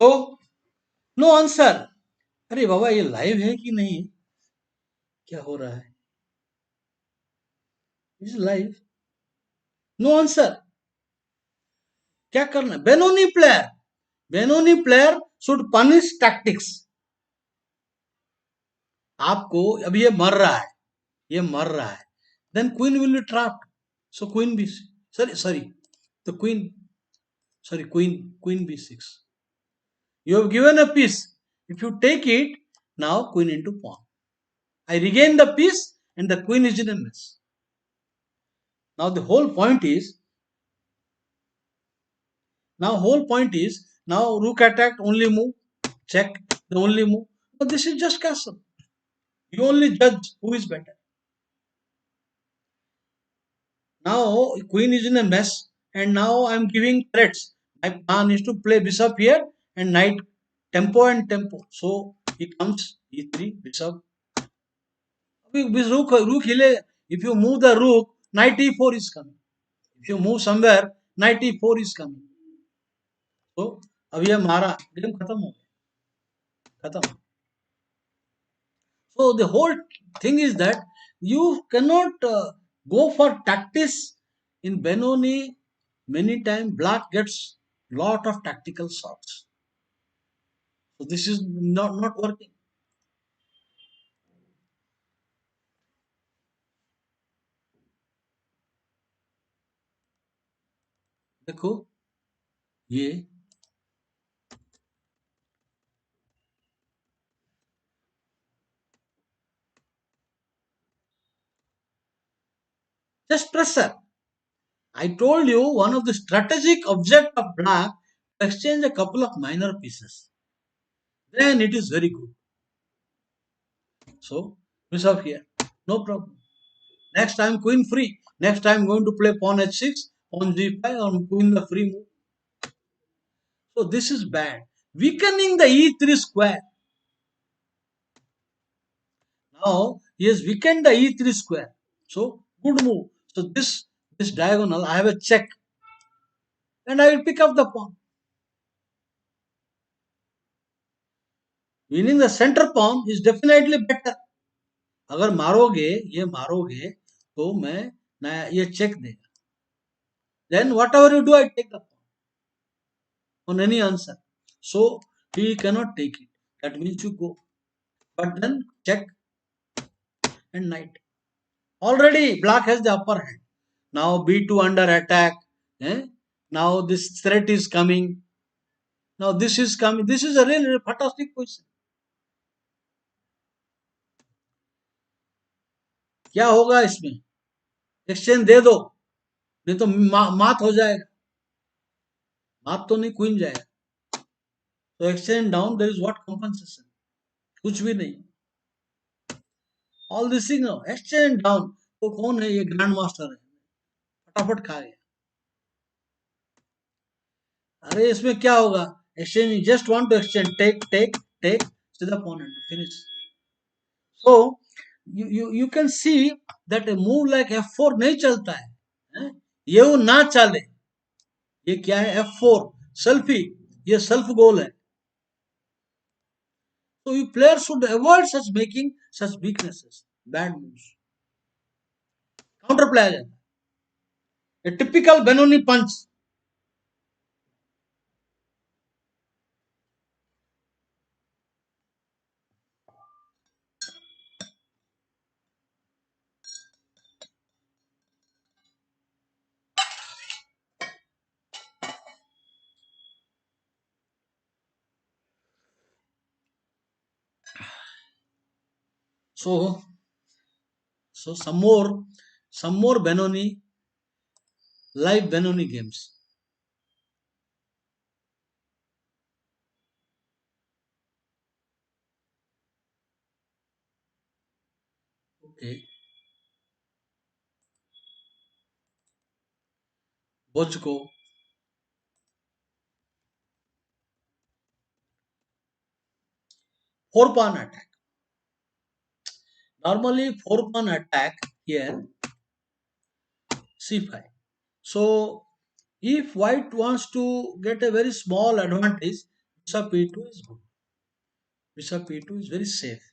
So no answer. अरे बाबा ये live है कि नहीं? क्या हो रहा है? Is live. No answer. क्या करना? Benoni player should punish tactics. आपको अभी ये मर रहा है. Then queen will be trapped. So queen b. Sorry the queen b6. You have given a piece. If you take it, now queen into pawn. I regain the piece and the queen is in a mess. Now the whole point is, now rook attacked, only move, check, the only move. But this is just castle. You only judge who is better. Now queen is in a mess, and now I am giving threats. My plan is to play bishop here and knight tempo and tempo. So he comes e3 bishop. Rook हिले. If you move the rook, knight e4 is coming. If you move somewhere, knight e4 is coming. So अब ये मारा, game खत्म हो गया, खत्म. So the whole thing is that you cannot go for tactics in Benoni. Many times black gets lot of tactical shots. So this is not working. देखो ये just pressure. I told you one of the strategic object of black to exchange a couple of minor pieces. Then it is very good. So bishop here, no problem. Next time queen free. Next time going to play pawn h6, pawn g5 or queen the free move. So this is bad. Weakening the e3 square. Now he has weakened the e3 square. So good move. So this diagonal, I have a check and I will pick up the pawn. Winning the center pawn is definitely better. अगर मारोगे ये मारोगे तो मैं नया ये check देगा. Then whatever you do, I take the pawn on any answer. So he cannot take it. That means you go. But then check and knight. Already black has the upper hand. Now b2 under attack. Eh? Now this threat is coming. Now this is coming. This is a really fantastic position. क्या होगा इसमें? Exchange दे दो, नहीं तो मात हो जाएगा. मात तो नहीं, क्वीन जाएगा. तो exchange down, there is what compensation? कुछ भी नहीं. All this thing exchange down. तो कौन है? ये ग्रैंड मास्टर है, फटाफट खा गया. अरे इसमें क्या होगा? Exchange just want to exchange, take take take, सीधा pawn and finish. So you can see that a move like f4 नहीं चलता है. ये वो ना चले. ये क्या है? f4 सेल्फ ही, ये सेल्फ गोल है. So you players should avoid such making such weaknesses, bad moves. Counter play आ जाता है. A typical Benoni punch. So some more Benoni, live Benoni games. Okay. Bojko. 4 pawn attack. Normally 4 pawn attack here, c5. So if white wants to get a very small advantage, bishop e2 is good. Bishop e2 is very safe.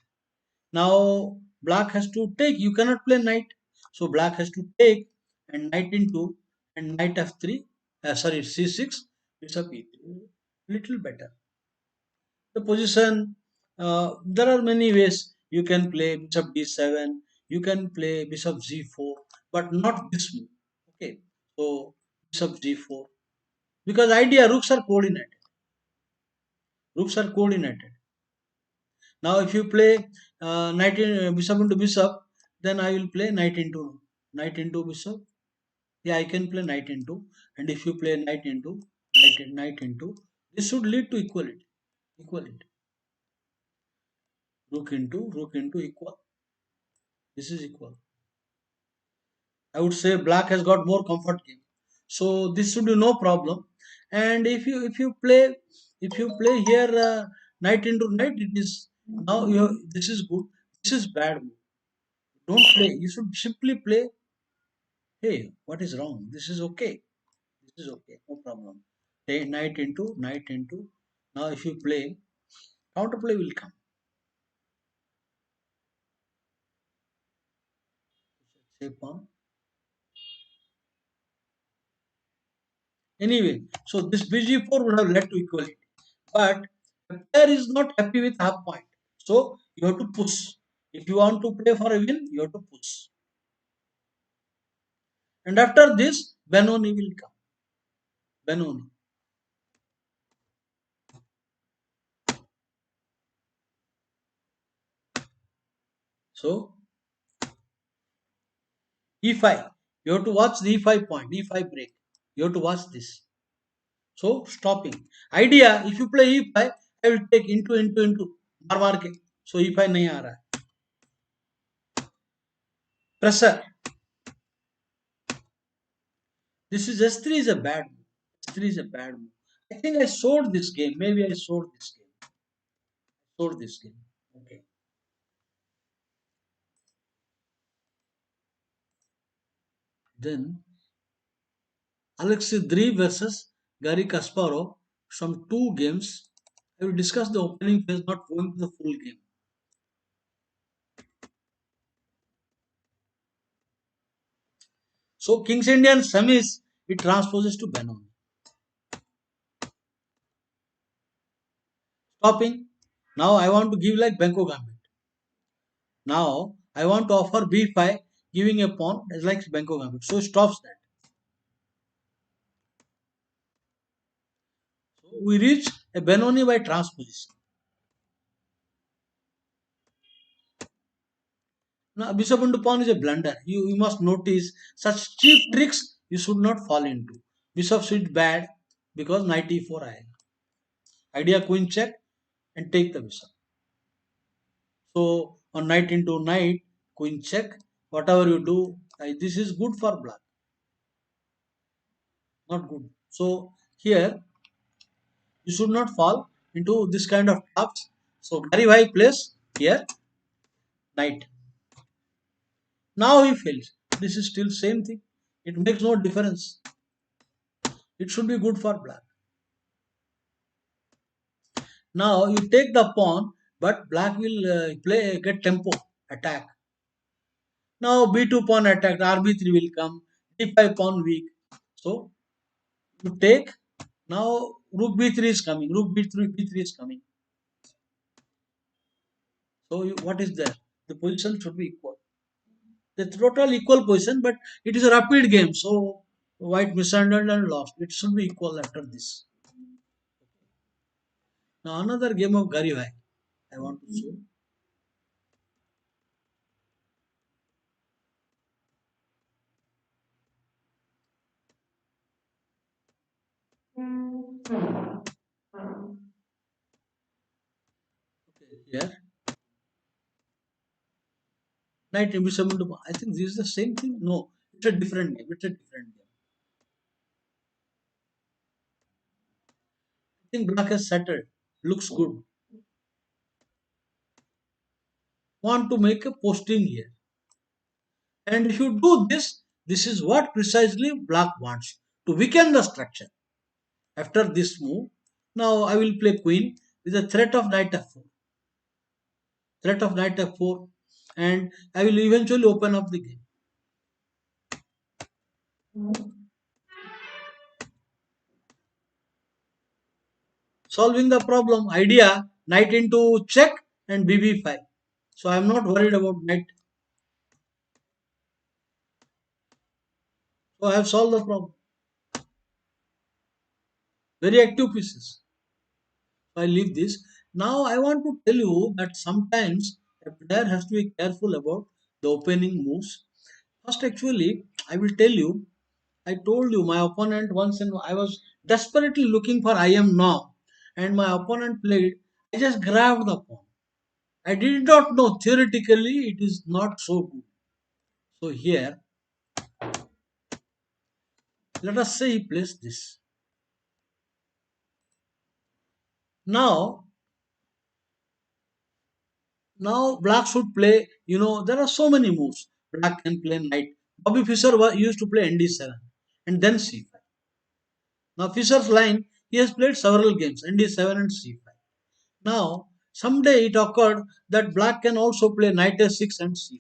Now black has to take. You cannot play knight. So black has to take and knight into and knight f3. Sorry, c6. Bishop e3. Little better. The position. There are many ways you can play bishop d7. You can play bishop g4, but not this move. Okay. So bishop g4. Because idea rooks are coordinated. Rooks are coordinated. Now if you play bishop into bishop, then I will play knight into bishop. Yeah, I can play knight into, and if you play knight into, this should lead to equality. Equality. Rook into equal. This is equal. I would say black has got more comfort game. So this should be no problem. And if you play here knight into knight, it is now this is good. This is bad move. Don't play. You should simply play. Hey, what is wrong? This is okay. This is okay. No problem. Take knight into knight into. Now if you play, counterplay will come. Say pawn. Anyway, so this bg4 would have led to equality. But the player is not happy with half point. So you have to push. If you want to play for a win, you have to push. And after this, Benoni will come. Benoni. So e5. You have to watch the e5 point, e5 break. You have to watch this. So stopping. Idea, if you play e5, I will take into. मार के. So e5 नहीं आ रहा है. Pressure. This is S3 is a bad move. S3 is a bad move. I think I sold this game. Maybe I sold this game. Sold this game. Okay. Then Alexei Dri versus Gary Kasparov from two games. I will discuss the opening phase, not going to the full game. So Kings Indian semis, it transposes to Benoni. Stopping. Now I want to give like Benko Gambit. Now I want to offer B5, giving a pawn as like Benko Gambit. So stops that. So we reach a Benoni by transposition. Now bishop into pawn is a blunder. You must notice such cheap tricks you should not fall into. Bishop is bad because knight e4 I. Idea queen check and take the bishop. So on knight into knight, queen check, whatever you do, this is good for black, not good. So here you should not fall into this kind of traps. So Gary Bhai plays here knight. Now he fails. This is still same thing. It makes no difference. It should be good for black. Now you take the pawn, but black will play get tempo attack. Now b2 pawn attacked, rb3 will come, d5 pawn weak. So you take. Now rook b3 is coming. Rook b3 is coming. So what is there? The position should be equal. The total equal position, but it is a rapid game. So white misunderstood and lost. It should be equal after this. Now another game of Garivai. I want to show. Okay, here knight bishop into. I think this is the same thing. No, it's a different game. It's a different game. I think black has settled. Looks good. Want to make a posting here. And if you do this, this is what precisely black wants to weaken the structure. After this move, now I will play queen with a threat of knight f4. Threat of knight f4, and I will eventually open up the game. Solving the problem, idea knight into check and bb5. So I am not worried about knight. So I have solved the problem. Very active pieces. So I leave this. Now I want to tell you that sometimes a player has to be careful about the opening moves. First, actually, I will tell you. I told you my opponent once, and I was desperately looking for I am now, and my opponent played. I just grabbed the pawn. I did not know theoretically it is not so good. So here, let us say he plays this. Now, now black should play. There are so many moves. Black can play knight. Bobby Fischer used to play ND7 and then C5. Now Fischer's line, he has played several games, ND7 and C5. Now, someday it occurred that black can also play knight s6 and c5.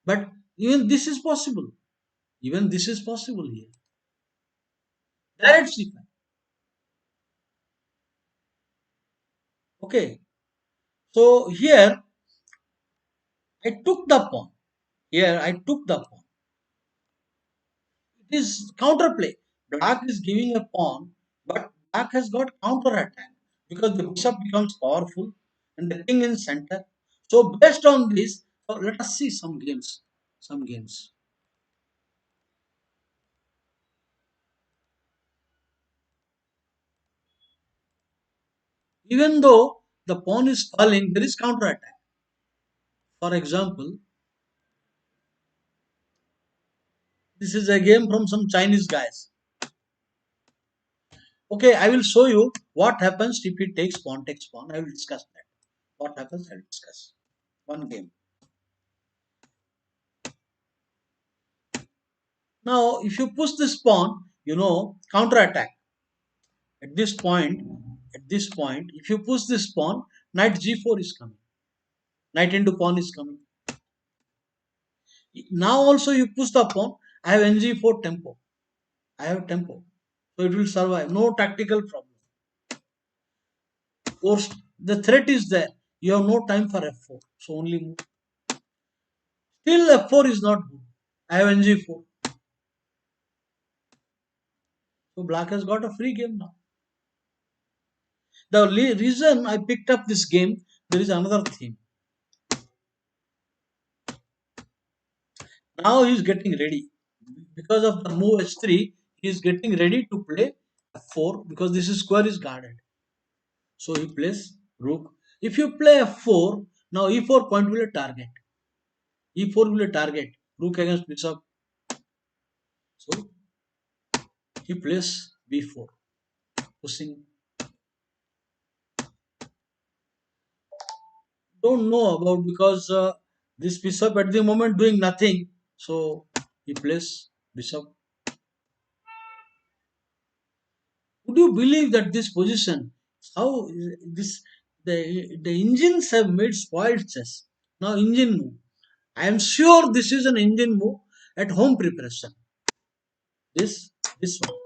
But even this is possible. Even this is possible here. Direct c5. Okay. So here I took the pawn. Here I took the pawn. It is counterplay. Black is giving a pawn, but black has got counter attack because the bishop becomes powerful and the king in center. So based on this, so let us see some games. Some games. Even though the pawn is falling, there is counter attack. For example, This is a game from some Chinese guys. Okay, I will show you what happens if he takes pawn takes pawn. I will discuss that. What happens, I will discuss. One game. Now, if you push this pawn, counter attack. At this point, if you push this pawn, knight g4 is coming. Knight into pawn is coming. Now also you push the pawn. I have ng4 tempo. I have tempo. So it will survive. No tactical problem. Forced. The threat is there. You have no time for f4. So only move. Still f4 is not good. I have ng4. So black has got a free game now. The reason I picked up this game, there is another theme. Now he is getting ready. Because of the move h3, he is getting ready to play f4 because this square is guarded. So he plays rook. If you play f4, now e4 point will a target. E4 will a target. Rook against bishop. So he plays b4. Pushing. Don't know about because this bishop at the moment doing nothing. So he plays bishop. Would you believe that this position, how this the engines have made spoiled chess? Now engine move. I am sure this is an engine move at home preparation. This one.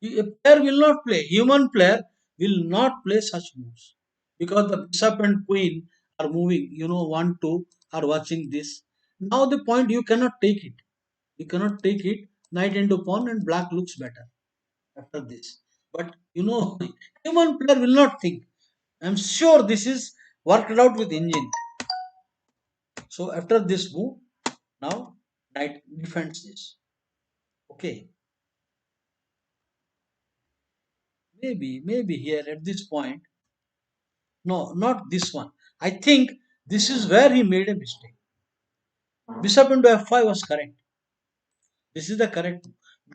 A player will not play. Human player will not play such moves because the bishop and queen are moving. One, two are watching this. Now the point you cannot take it. You cannot take it. Knight into pawn and black looks better after this. But human player will not think. I'm sure this is worked out with engine. So after this move, now knight defends this. Okay, maybe here at this point, no, not this one. I think this is where he made a mistake. Bishop into f5 was correct. This is the correct.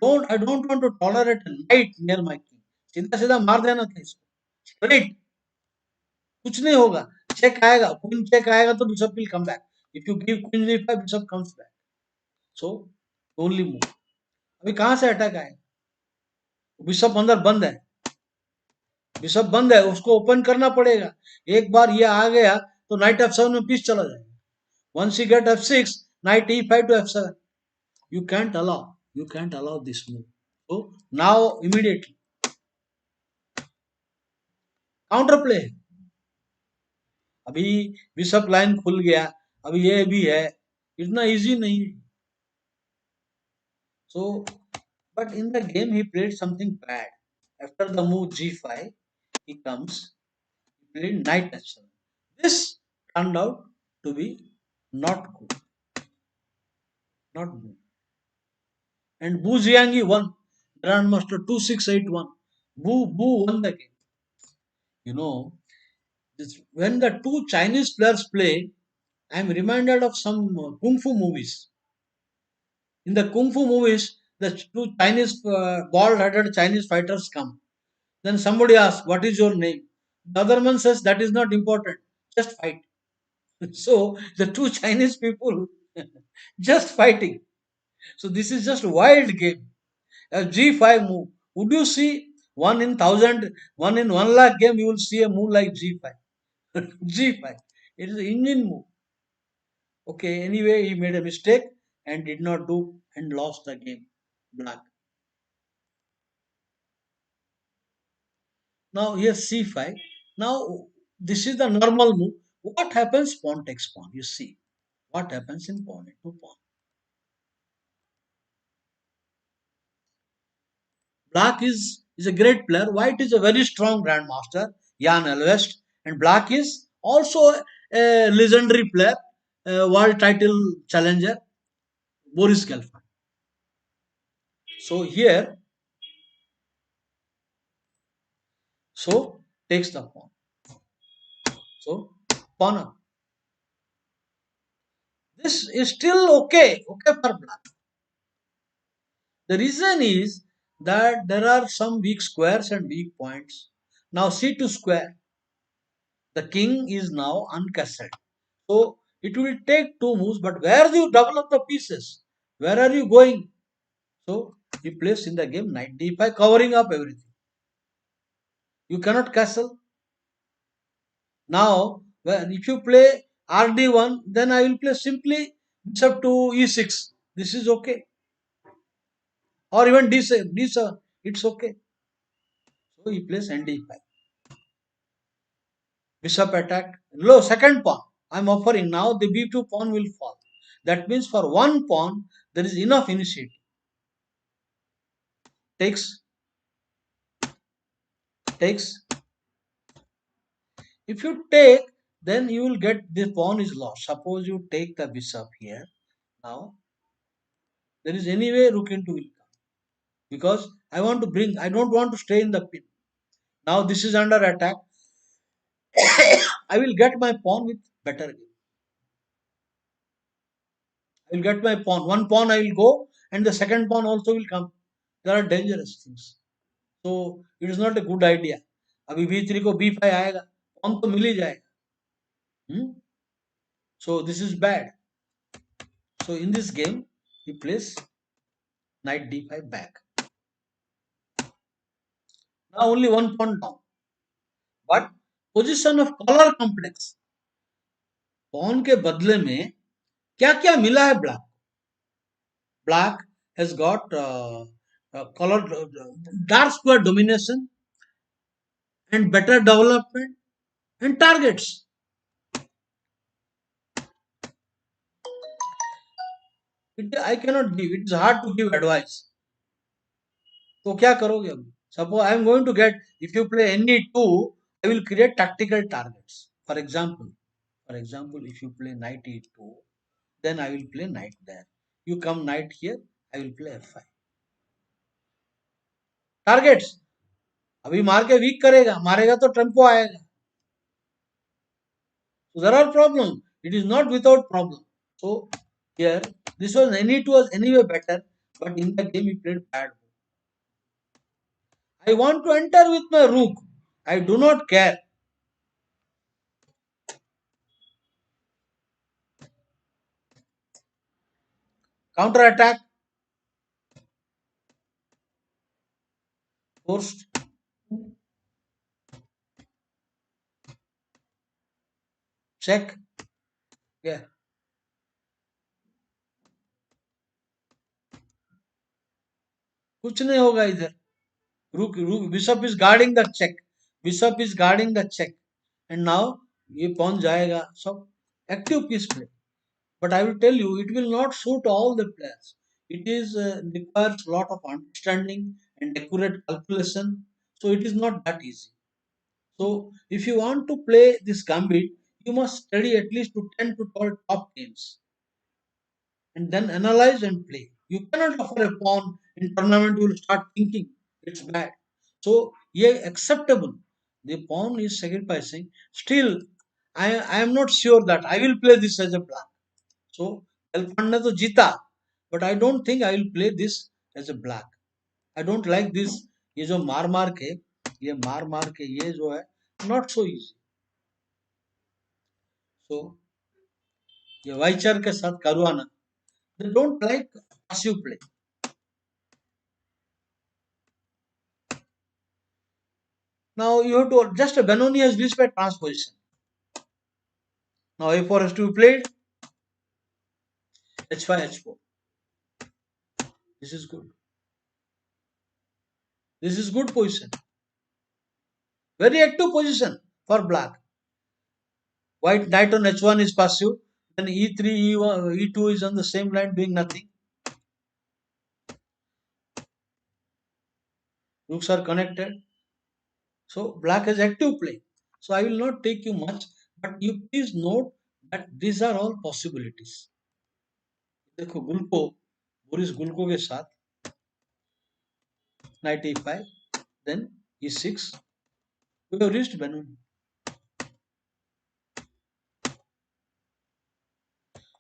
I don't want to tolerate a knight near my king. सीधा सीधा मार देना था इसको. Straight. कुछ नहीं होगा. Check आएगा. Queen check आएगा तो bishop will come back. If you give queen g5, bishop comes back. So only move. अभी कहाँ से अटैक आएगा? बिशप अंदर बंद है. बिशप बंद है, उसको ओपन करना पड़ेगा. एक बार ये आ गया तो नाइट f7 में पीस चला जाएगा. Once you get f6, knight e5 to f7. You can't allow this move. So now immediately counter play. अभी बिशप लाइन खुल गया. अभी ये भी है. इतना इजी नहीं है. So but in the game he played something bad. After the move g5, he comes. He played knight h7. This turned out to be not good. Not good. And Bu Jiangyi won. Grandmaster 2681. Bu won the game. You know, when the two Chinese players play, I am reminded of some kung fu movies. In the kung fu movies, the two Chinese bald-headed Chinese fighters come. Then somebody asks, "What is your name?" The other man says, "That is not important. Just fight." So the two Chinese people just fighting. So this is just a wild game. A G5 move. Would you see one in thousand, one in 1 lakh game? You will see a move like G5. G5. It is an engine move. Okay. Anyway, he made a mistake and did not do and lost the game. Black. Now here C5. Now this is the normal move. What happens? Pawn takes pawn. You see what happens in pawn into pawn. Black is a great player. White is a very strong grandmaster, Jan Elvest, and Black is also a legendary player, world title challenger, Boris Gelfand. So here, so takes the pawn. So pawn up. This is still okay for Black. The reason is that there are some weak squares and weak points. Now c2 square, the king is now uncastled. So it will take two moves, but where do you develop the pieces? Where are you going? So he plays in the game knight d5, covering up everything. You cannot castle. Now, if you play rd1, then I will play simply bishop to e6. This is okay. Or even d7, d7, it's okay. So he plays nd5. Bishop attack. Low, second pawn. I'm offering now the b2 pawn will fall. That means for one pawn, there is enough initiative. Takes, takes. If you take, then you will get the pawn is lost. Suppose you take the bishop here. Now, there is anyway rook into will come. Because I don't want to stay in the pin. Now this is under attack. I will get my pawn with better game. I will get my pawn. One pawn I will go and the second pawn also will come. There are dangerous things. So it is not a good idea. अभी b3 को b5 आएगा, pawn तो मिल ही जाएगा. So this is bad. So in this game he plays knight d5 back. Now only one pawn down. But position of color complex. Pawn के बदले में क्या क्या मिला है black? Black has got color dark square domination and better development and targets. I cannot give. It is hard to give advice. तो क्या करोगे अब? Suppose I am going to get, if you play any two, I will create tactical targets. For example, if you play knight e2, then I will play knight there. You come knight here, I will play f5. Targets. अभी मार के week करेगा, मारेगा तो tempo आएगा. So there are problems. It is not without problem. So here, this was any2 was anyway better, but in the game he played bad. I want to enter with my rook. I do not care. Counter attack. Forced. Check. Yeah. कुछ नहीं होगा इधर. Rook, bishop is guarding the check. Bishop is guarding the check. And now ये pawn जाएगा. So active piece play. But I will tell you, it will not suit all the players. It is requires a lot of understanding and accurate calculation. So it is not that easy. So if you want to play this gambit, you must study at least to 10 to 12 top games and then analyze and play. You cannot offer a pawn in tournament, you will start thinking it's bad. So yeah, acceptable. The pawn is sacrificing. Still, I am not sure that I will play this as a black. So Elfan ने तो जीता, but I don't think I will play this as a black. I don't like this. ये जो मार मार के ये जो है not so easy. So ये वाइचर के साथ Caruana, they don't like passive play. Now you have to just a Benoni has reached by transposition. Now a4 has to be played. h5 h4. This is good. This is good position. Very active position for black. White knight on h1 is passive. Then e3, e1, e2 is on the same line doing nothing. Rooks are connected. So black has active play. So I will not take you much, but you please note that these are all possibilities. देखो गुल्को, Boris गुल्को के साथ knight e5, then e6. We have reached Benoni.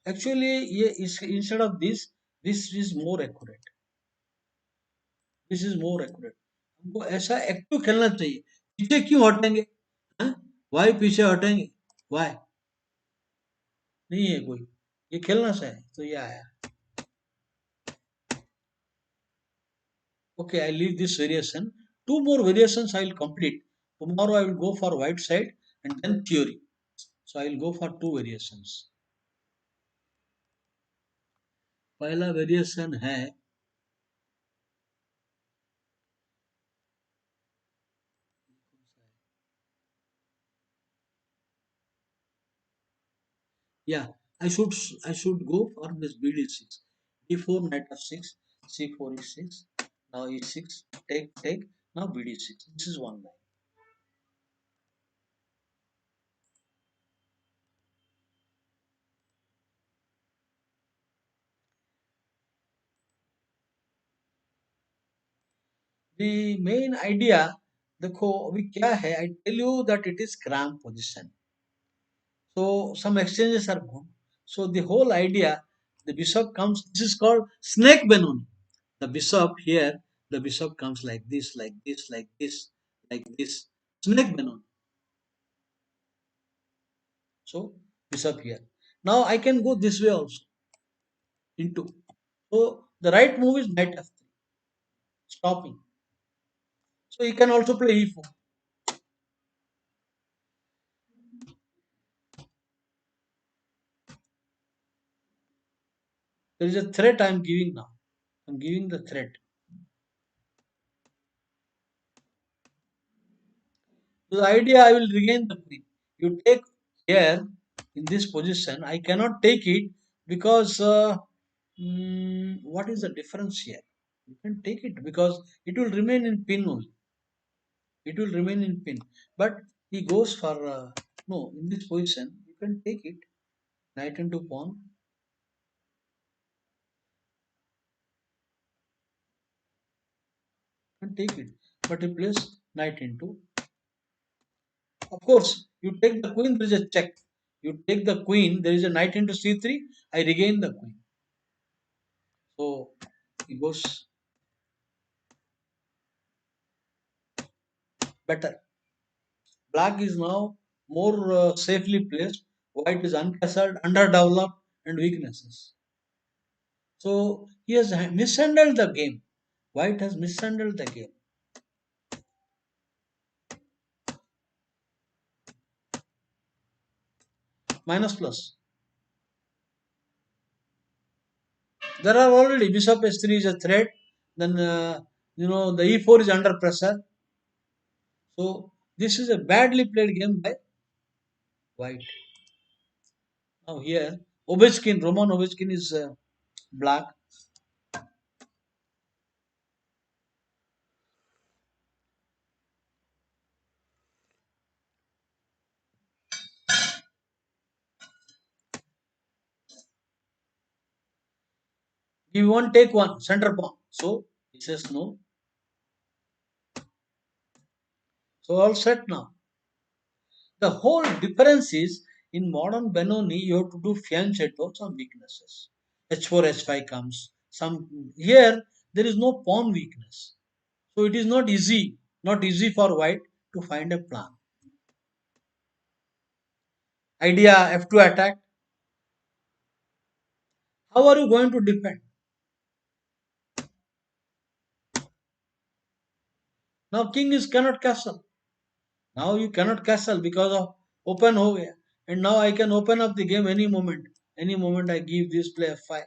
Actually, instead of this is more accurate. This is more accurate. हमको ऐसा active खेलना चाहिए. पीछे क्यों हटेंगे? वाई पीछे हटेंगे? वाई नहीं है कोई. ये खेलना सा है तो ये आया. Okay, I leave this variation. Two more variations I will complete. Tomorrow I will go for white side and then theory. So I will go for two variations. पहला वेरिएशन है yeah. I should go for this BD6. D4 knight f6, C4 e6. Now e6 take. Now BD6. This is one line. The main idea देखो अभी क्या है. I tell you that it is cramp position. So some exchanges are good. So the whole idea, the bishop comes. This is called snake benoni. The bishop here, the bishop comes like this, like this, like this, like this. Snake benoni. So bishop here. Now I can go this way also into. So the right move is knight f3, stopping. So he can also play e4. There is a threat I am giving now. I am giving the threat. So the idea I will regain the queen. You take here in this position. I cannot take it because what is the difference here? You can take it because it will remain in pin only. It will remain in pin. But he goes for no in this position. You can take it. Knight into pawn. You can take it. But he plays knight into. Of course, you take the queen. There is a check. You take the queen. There is a knight into c3. I regain the queen. So he goes better. Black is now more safely placed. White is uncastled, underdeveloped, and weaknesses. So he has mishandled the game. White has mishandled the game. Minus plus. There are already bishop s3 is a threat. Then the e4 is under pressure. So this is a badly played game by White. Now here Roman Ovechkin is black. He won't take one center pawn. So he says no. So all set now. The whole difference is in modern Benoni, you have to do fianchetto, some weaknesses. H4, H5 comes. Some here there is no pawn weakness. So it is not easy for white to find a plan. Idea F2 attack. How are you going to defend? Now king is cannot castle. Now you cannot castle because of open ho gaya. And now I can open up the game any moment. Any moment I give this play F5.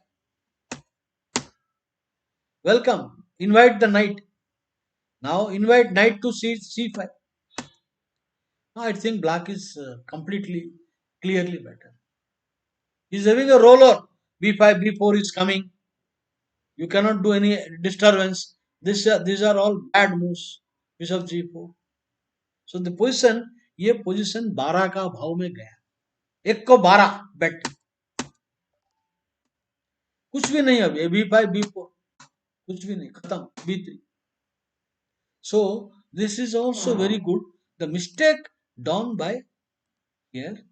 Welcome. Invite the knight. Now invite knight to C5. Now I think black is completely, clearly better. He's having a roller. B5, B4 is coming. You cannot do any disturbance. These are all bad moves. Bishop G4. So the position, ये position 12 का भाव में गया. एक को 12 bet. कुछ भी नहीं अभी. B5, B4 कुछ भी नहीं. खत्म. B3. So this is also very good. The mistake done by here.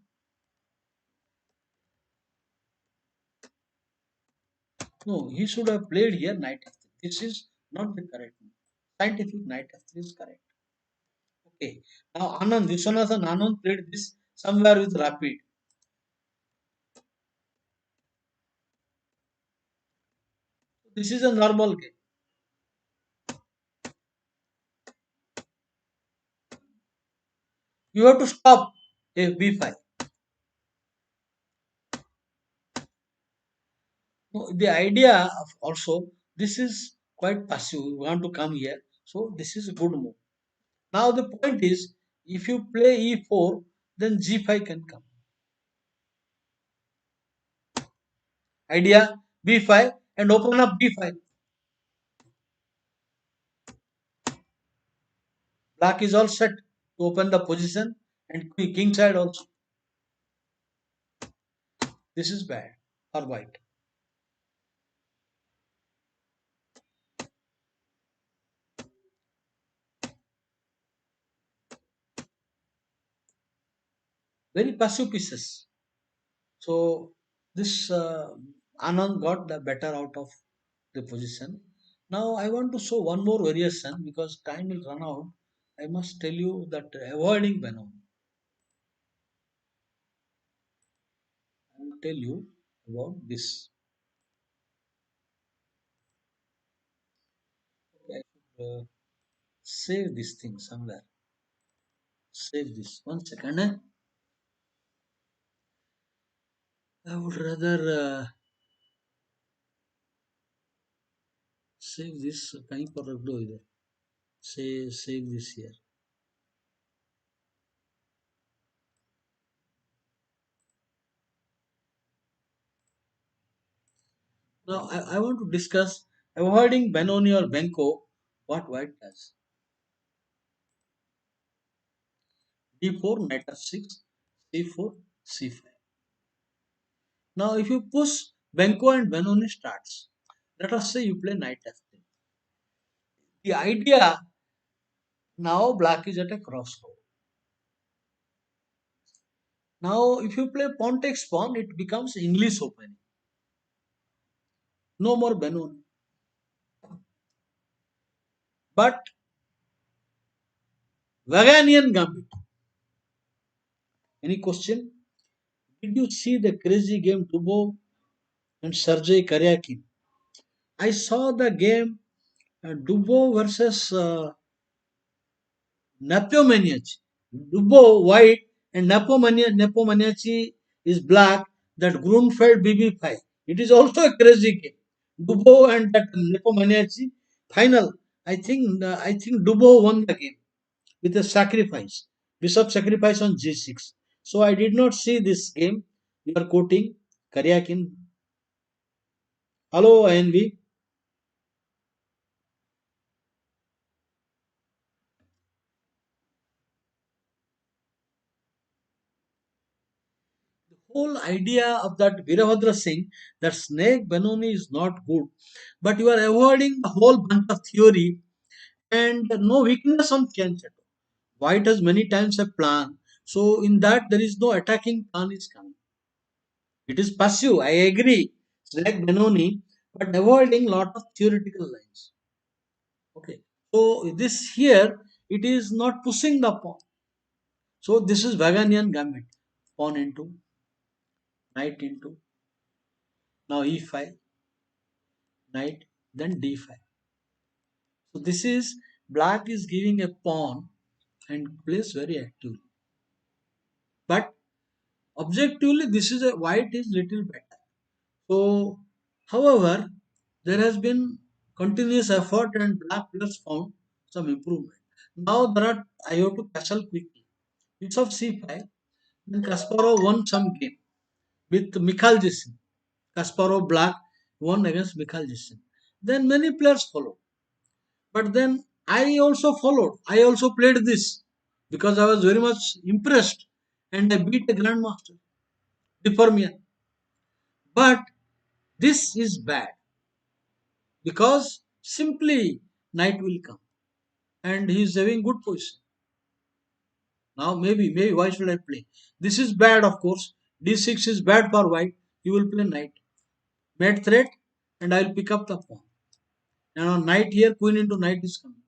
No, he should have played here knight f3. This is not the correct move. Scientific knight f3 is correct. Okay. Now Anand, Vishwanathan Anand played this somewhere with rapid. This is a normal game. You have to stop if b5. No, the idea of also this is quite passive. You want to come here, so this is a good move. Now the point is, if you play e4, then g5 can come. Idea b5 and open up b5. Black is all set to open the position and king side also. This is bad for white. Very passive pieces. So this Anand got the better out of the position. Now I want to show one more variation because time will run out. I must tell you that avoiding Venom. I will tell you about this. I should save this thing somewhere. Save this. 1 second. I would rather save this. कहीं पर रख दो इधर. Save this here. Now I want to discuss avoiding Benoni or Benko. What white does? D4, knight f6, c4, c5. Now if you push Benko and Benoni starts, let us say you play knight f3. The idea now black is at a crossroad. Now if you play pawn takes pawn, it becomes English opening. No more Benoni. But Vaganian gambit. Any question? Did you see the crazy game Dubov and Sergei Karyakin? I saw the game Dubov versus Nepomaniac. Dubbo white and Nepomaniac is black. That Grunfeld BB5. It is also a crazy game. Dubbo and that Nepomaniac final. I think Dubbo won the game with a sacrifice. Bishop sacrifice on G6. So I did not see this game. You are quoting Karyakin. Hello INV. The whole idea of that Virabhadra Singh, that snake Benoni is not good, but you are avoiding a whole bunch of theory and no weakness on Kianchato. White has many times a plan, so in that there is no attacking plan is coming. It is passive, I agree. Snake Benoni, but avoiding lot of theoretical lines. Okay, so this here it is not pushing the pawn. So this is Vaganian gambit. Pawn into, knight into, now e5, knight, then d5. So this is black is giving a pawn and plays very actively. But objectively, this is a white is little better. So, however, there has been continuous effort and black players found some improvement. Now there are I have to castle quickly. Bishop c5, then Kasparov won some game with Mikhail Jisin. Kasparov black won against Mikhail Jisin. Then many players followed. But then I also followed. I also played this because I was very much impressed and I beat a grandmaster, Deformian. But this is bad because simply knight will come and he is having good position. Now maybe why should I play? This is bad of course. D6 is bad for white. You will play knight. Mate threat and I will pick up the pawn. Now knight here, queen into knight is coming.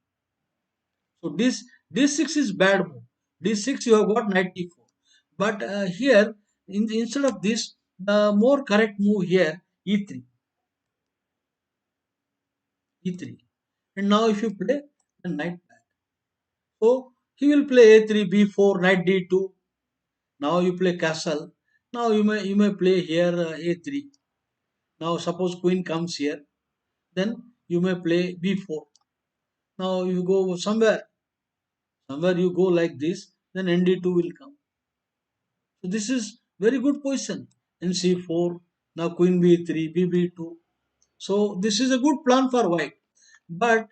So this d6 is bad move. D6 you have got knight d4. But here instead of this, the more correct move here e3, e3. And now if you play the knight back, so he will play a3, b4, knight d2. Now you play castle. Now you may play here a3. Now suppose queen comes here, then you may play b4. Now you go somewhere you go like this, then nd2 will come. So this is very good position. In c4, now queen b3, bb2. So this is a good plan for white. But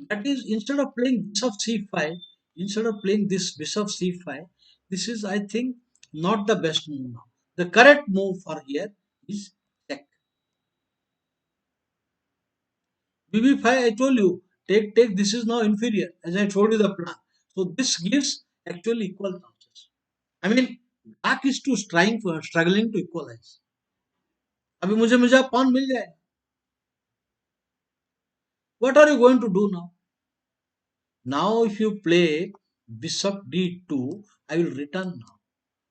that is instead of playing bishop c5, instead of playing this bishop c5, this is I think not the best move now. The correct move for here is check. bb5 I told you, take this is now inferior as I told you the plan. So this gives actually equal chances. I mean black is to struggling to equalize. अभी मुझे मुझे pawn मिल जाए. What are you going to do now? Now if you play bishop d2, I will return now.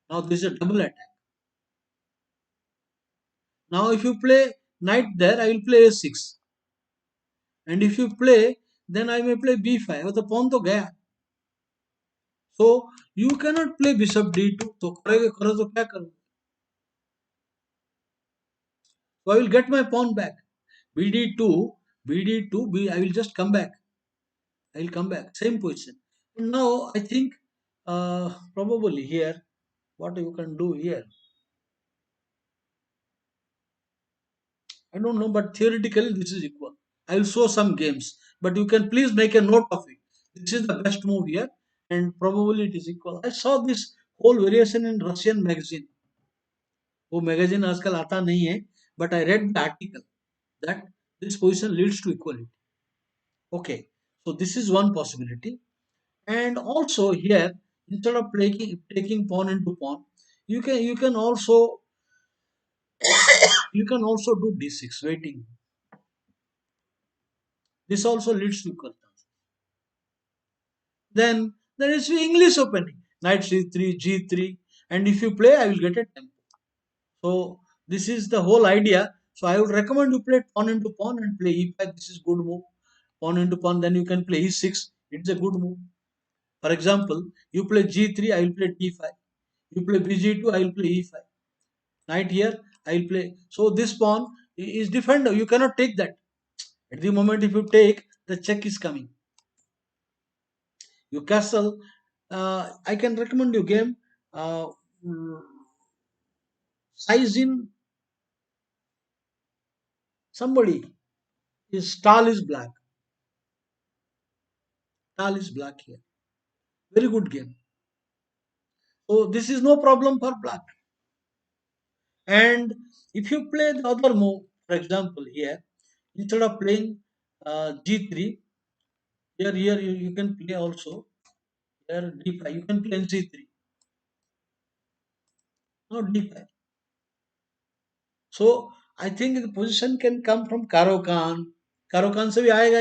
Now this is a double attack. Now if you play knight there, I will play a6. And if you play, then I may play b5. और तो pawn तो गया. So you cannot play bishop d2. तो करो तो क्या करो? So I will get my pawn back. bd2, bd2, I will just come back. I will come back. Same position. And now I think probably here, what you can do here, I don't know, but theoretically this is equal. I will show some games, but you can please make a note of it. This is the best move here, and probably it is equal. I saw this whole variation in Russian magazine. वो magazine आजकल आता नहीं है, but I read the article that this position leads to equality. Okay, so this is one possibility, and also here instead of taking pawn into pawn, you can also do d6 waiting. This also leads to equal. Then there is English opening. Knight c3, g3, and if you play, I will get a tempo. So this is the whole idea. So I would recommend you play pawn into pawn and play e5. This is good move. Pawn into pawn, then you can play e6. It's a good move. For example, you play g3, I will play d5. You play bg2, I will play e5. Knight here, I will play. So this pawn is defender. You cannot take that. At the moment if you take, the check is coming. You castle. I can recommend you game. Mm, size in somebody. His tall is black. Tall is black here. Very good game. So this is no problem for black. And if you play the other move, for example, here, instead of playing g3, here you can play also here d5. You can play g3, not d5. So I think the position can come from Karokan. Karokan से भी आएगा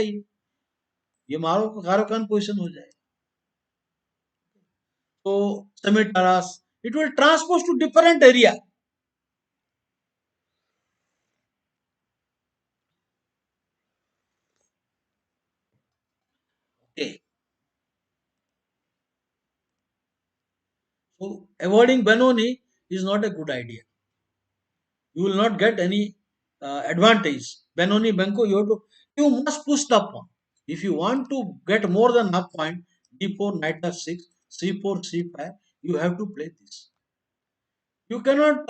ये मारो Karokan position हो जाएगा. So semi-terrace, it will transpose to different area. Okay. So avoiding Benoni is not a good idea. You will not get any advantage. Benoni, Benko, you must push the pawn. If you want to get more than half point, d4, knight f6, c4, c5, you have to play this. You cannot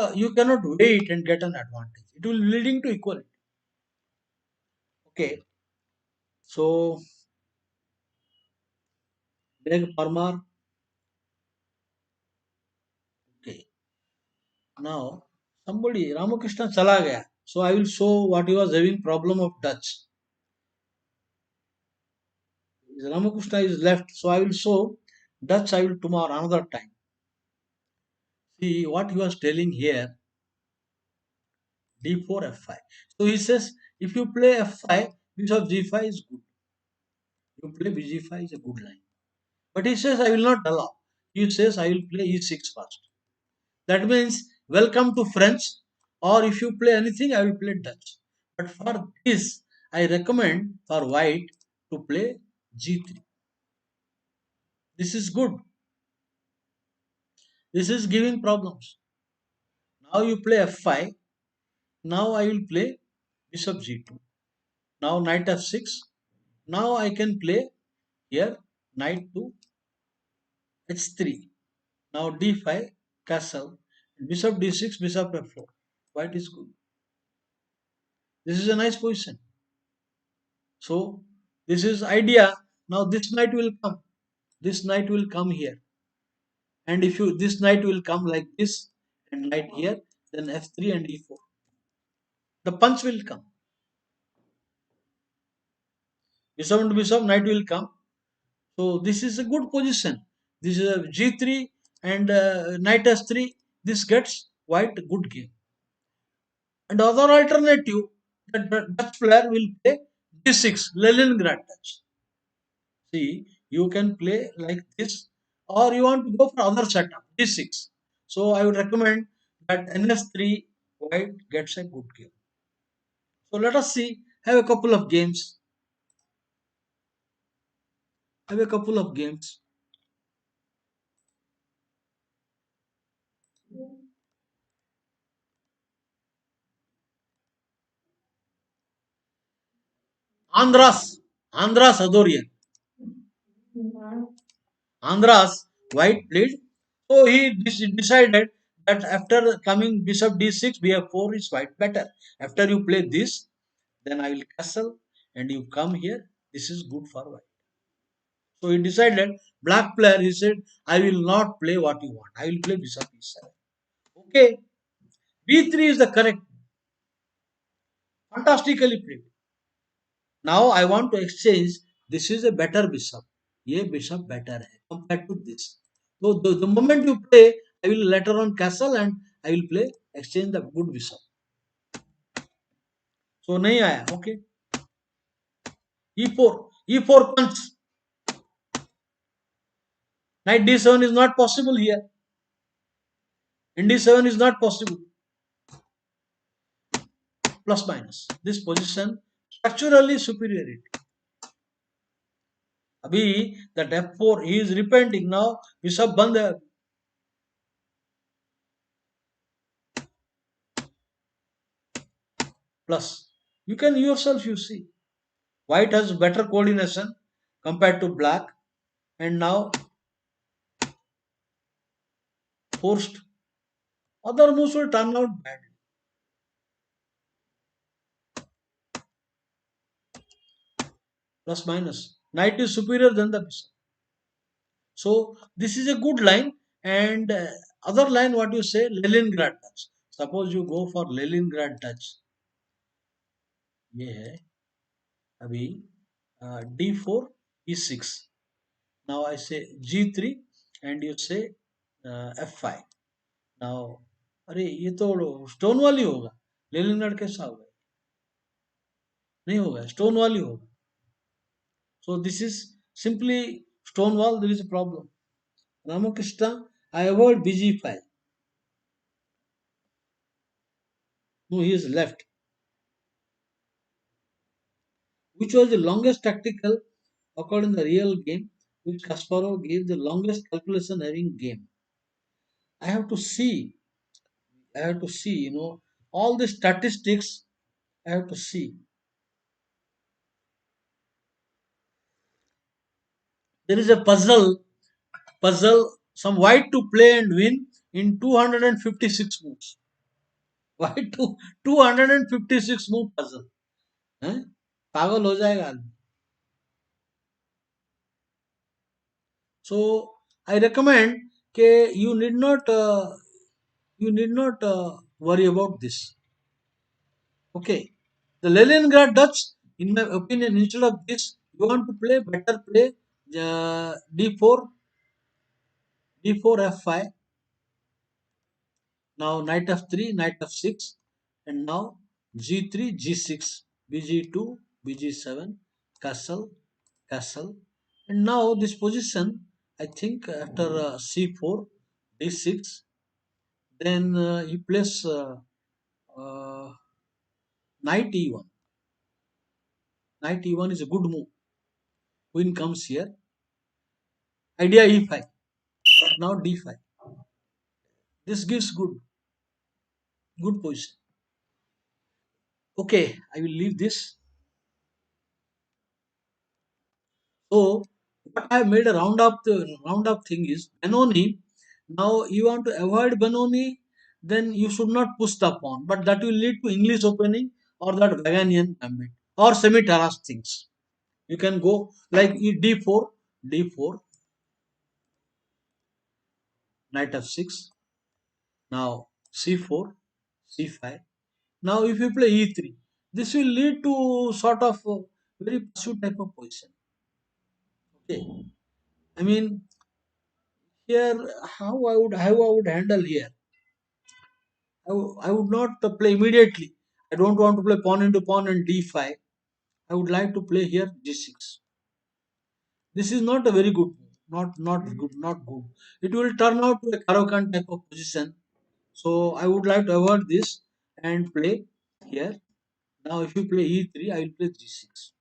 wait and get an advantage. It will leading to equality. Okay. So Greg Parmar. Okay. Now somebody Ramakrishna chala gaya. So I will show what he was having problem of Dutch. Ramakrishna is left. So I will show Dutch I will tomorrow another time. See what he was telling here. D4 F5. So he says if you play F5, bishop G5 is good. You play BG5 is a good line. But he says, I will not allow. He says, I will play e6 first. That means, welcome to French, or if you play anything, I will play Dutch. But for this, I recommend for white to play g3. This is good. This is giving problems. Now you play f5. Now I will play bishop g2. Now knight f6. Now I can play here knight to h3. Now d5, castle. Bishop d6, bishop f4. White is good. This is a nice position. So this is idea. Now this knight will come. This knight will come here. And if you this knight will come like this and knight here, then f3 and e4. The punch will come. Bishop and bishop, knight will come. So this is a good position. This is a g3 and knight s3. This gets white good game. And other alternative, the Dutch player will play d6, Leningrad Dutch. See, you can play like this, or you want to go for other setup, d6. So I would recommend that ns3 white gets a good game. So let us see, have a couple of games. Have a couple of games. Andras, Andras Adorian. Andras white played. So he decided that after coming bishop d6, bf4 is white better. After you play this, then I will castle and you come here. This is good for white. So he decided, black player, he said, I will not play what you want. I will play bishop e7. Okay, b3 is the correct. Fantastically played. Now I want to exchange. This is a better bishop. ये bishop better है compared to this. So the moment you play, I will later on castle and I will play exchange the good bishop. So नहीं आया. Okay. E4 punch. Knight d7 is not possible here. And d7 is not possible. Plus minus. This position structurally superiority. अभी that f4 he is repenting now. Bishop बंद है. Plus you can yourself you see. White has better coordination compared to black, and now forced. Other moves will turn out badly. Plus minus. Knight is superior than the bishop. So this is a good line. And other line, what you say, Leningrad touch. Suppose you go for Leningrad touch. ये है अभी d4 e6. Now I say g3 and you say f5. Now अरे ये तो stone वाली होगा. Leningrad कैसा होगा? नहीं होगा, स्टोन वाली होगा. So this is simply stone wall. There is a problem. Ramakrishna, I avoid bg5. No, he is left. Which was the longest tactical according to the real game, which Kasparov gave the longest calculation having game. I have to see. I have to see. All the statistics. I have to see. There is a puzzle. Some white to play and win in 256 moves. White to 256 move puzzle. हैं? पागल हो जाएगा आदमी. So I recommend that you need not worry about this. Okay, the Leningrad Dutch, in my opinion, instead of this, you want to play better play d4 f5. Now knight f3, knight f6, and now g3 g6, bg2 bg7, castle, and now this position I think after c4, d6, then he plays uh, knight e1. Knight e1 is a good move. Queen comes here. Idea e5. Now d5. This gives good position. Okay, I will leave this. So what I have made a round up thing is Benoni. Now you want to avoid Benoni, then you should not push the pawn, but that will lead to English opening or that Vaganian gambit or semi-terrace things. You can go like d4, d4, knight f6. Now c4, c5. Now if you play e3, this will lead to sort of very passive type of position. Okay, I mean here how I would handle here. I would not play immediately. I don't want to play pawn into pawn and d5. I would like to play here g6. This is not a very good move. Not good. Not good. It will turn out to a Karokan type of position. So I would like to avoid this and play here. Now if you play e3, I will play g6.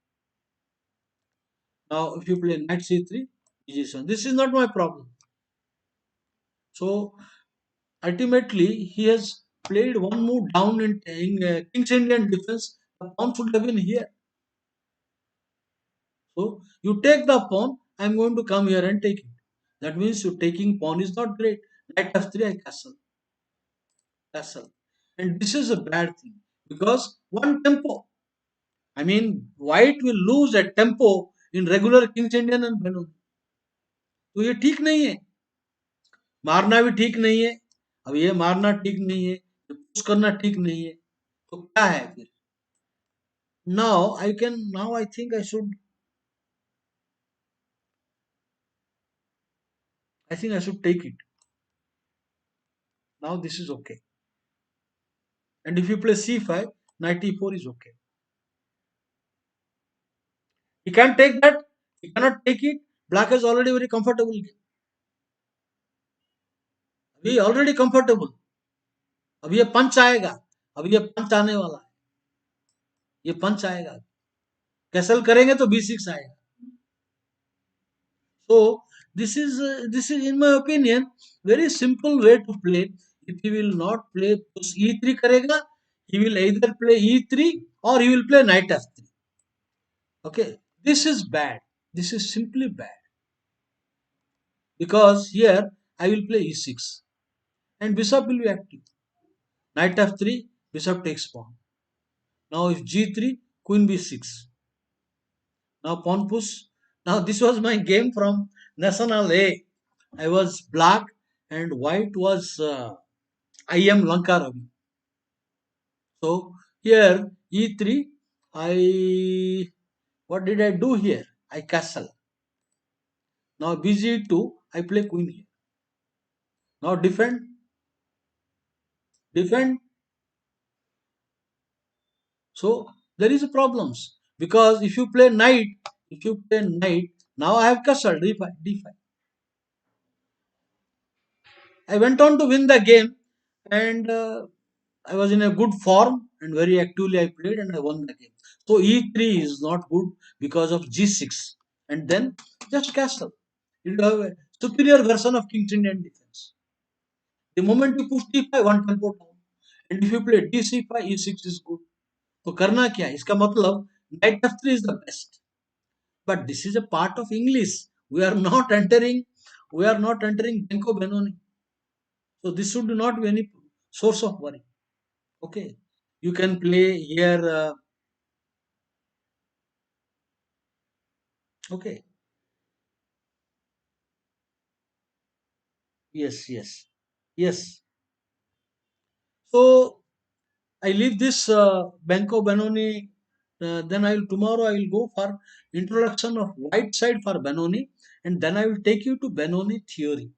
Now if you play knight c3, g7. This is not my problem. So ultimately he has played one move down in King's Indian defense. The pawn should have been here. So you take the pawn, I am going to come here and take it. That means you taking pawn is not great. Knight f3, I castle. And this is a bad thing because one tempo. I mean, white will lose a tempo in regular King's Indian and Benoni. तो ये ठीक नहीं है. मारना भी ठीक नहीं है. अब ये मारना ठीक नहीं है. पुश करना ठीक नहीं है. तो क्या है फिर? Now I think I should take it. Now this is okay. And if you play c5, knight e4 is okay. He can't take that. He cannot take it. Black is already very comfortable. अभी already comfortable. अब ये पंच आएगा. अब ये पंच आने वाला है. ये पंच आएगा. कैसल करेंगे तो b6 आएगा. So this is in my opinion very simple way to play. If he will not play e3 करेगा, he will either play e3 or he will play knight f3. Okay, this is bad. This is simply bad because here I will play e6 and bishop will be active. Knight f3, bishop takes pawn. Now if g3, queen b6. Now pawn push. Now this was my game from National A. I was black and white was I am Lanka Ravi. So here e3, I what did I do here? I castle. Now bg2, I play queen here. Now defend. So there is problems because if you play knight, now I have castled d5. I went on to win the game and I was in a good form and very actively I played and I won the game. So e3 is not good because of g6 and then just castle. You have a superior version of King's Indian defense. The moment you push d5, one tempo down. And if you play d5, e6 is good. तो करना क्या है इसका मतलब knight f3 is the best. But this is a part of English. We are not entering. We are not entering Benko Benoni. So this should not be any source of worry. Okay, you can play here. Okay, yes, yes. So I leave this Benko Benoni. Then I will tomorrow I will go for introduction of white side for Benoni, and then I will take you to Benoni theory.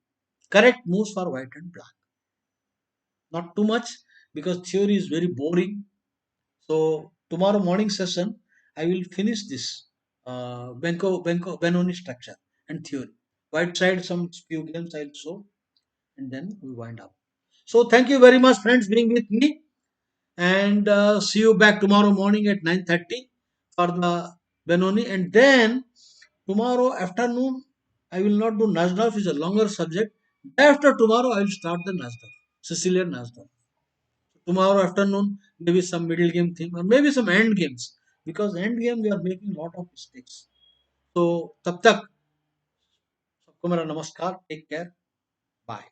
Correct moves for white and black. Not too much because theory is very boring. So tomorrow morning session, I will finish this Benoni structure and theory. White side, some few games I'll show, and then we wind up. So thank you very much, friends, being with me, and see you back tomorrow morning at 9:30 for the Benoni, and then tomorrow afternoon I will not do Najdorf, is a longer subject. After tomorrow I will start the Najdorf, Sicilian Najdorf. Tomorrow afternoon maybe some middle game thing or maybe some end games, because end game we are making lot of mistakes. So तब तक सबको मेरा नमस्कार, take care, bye.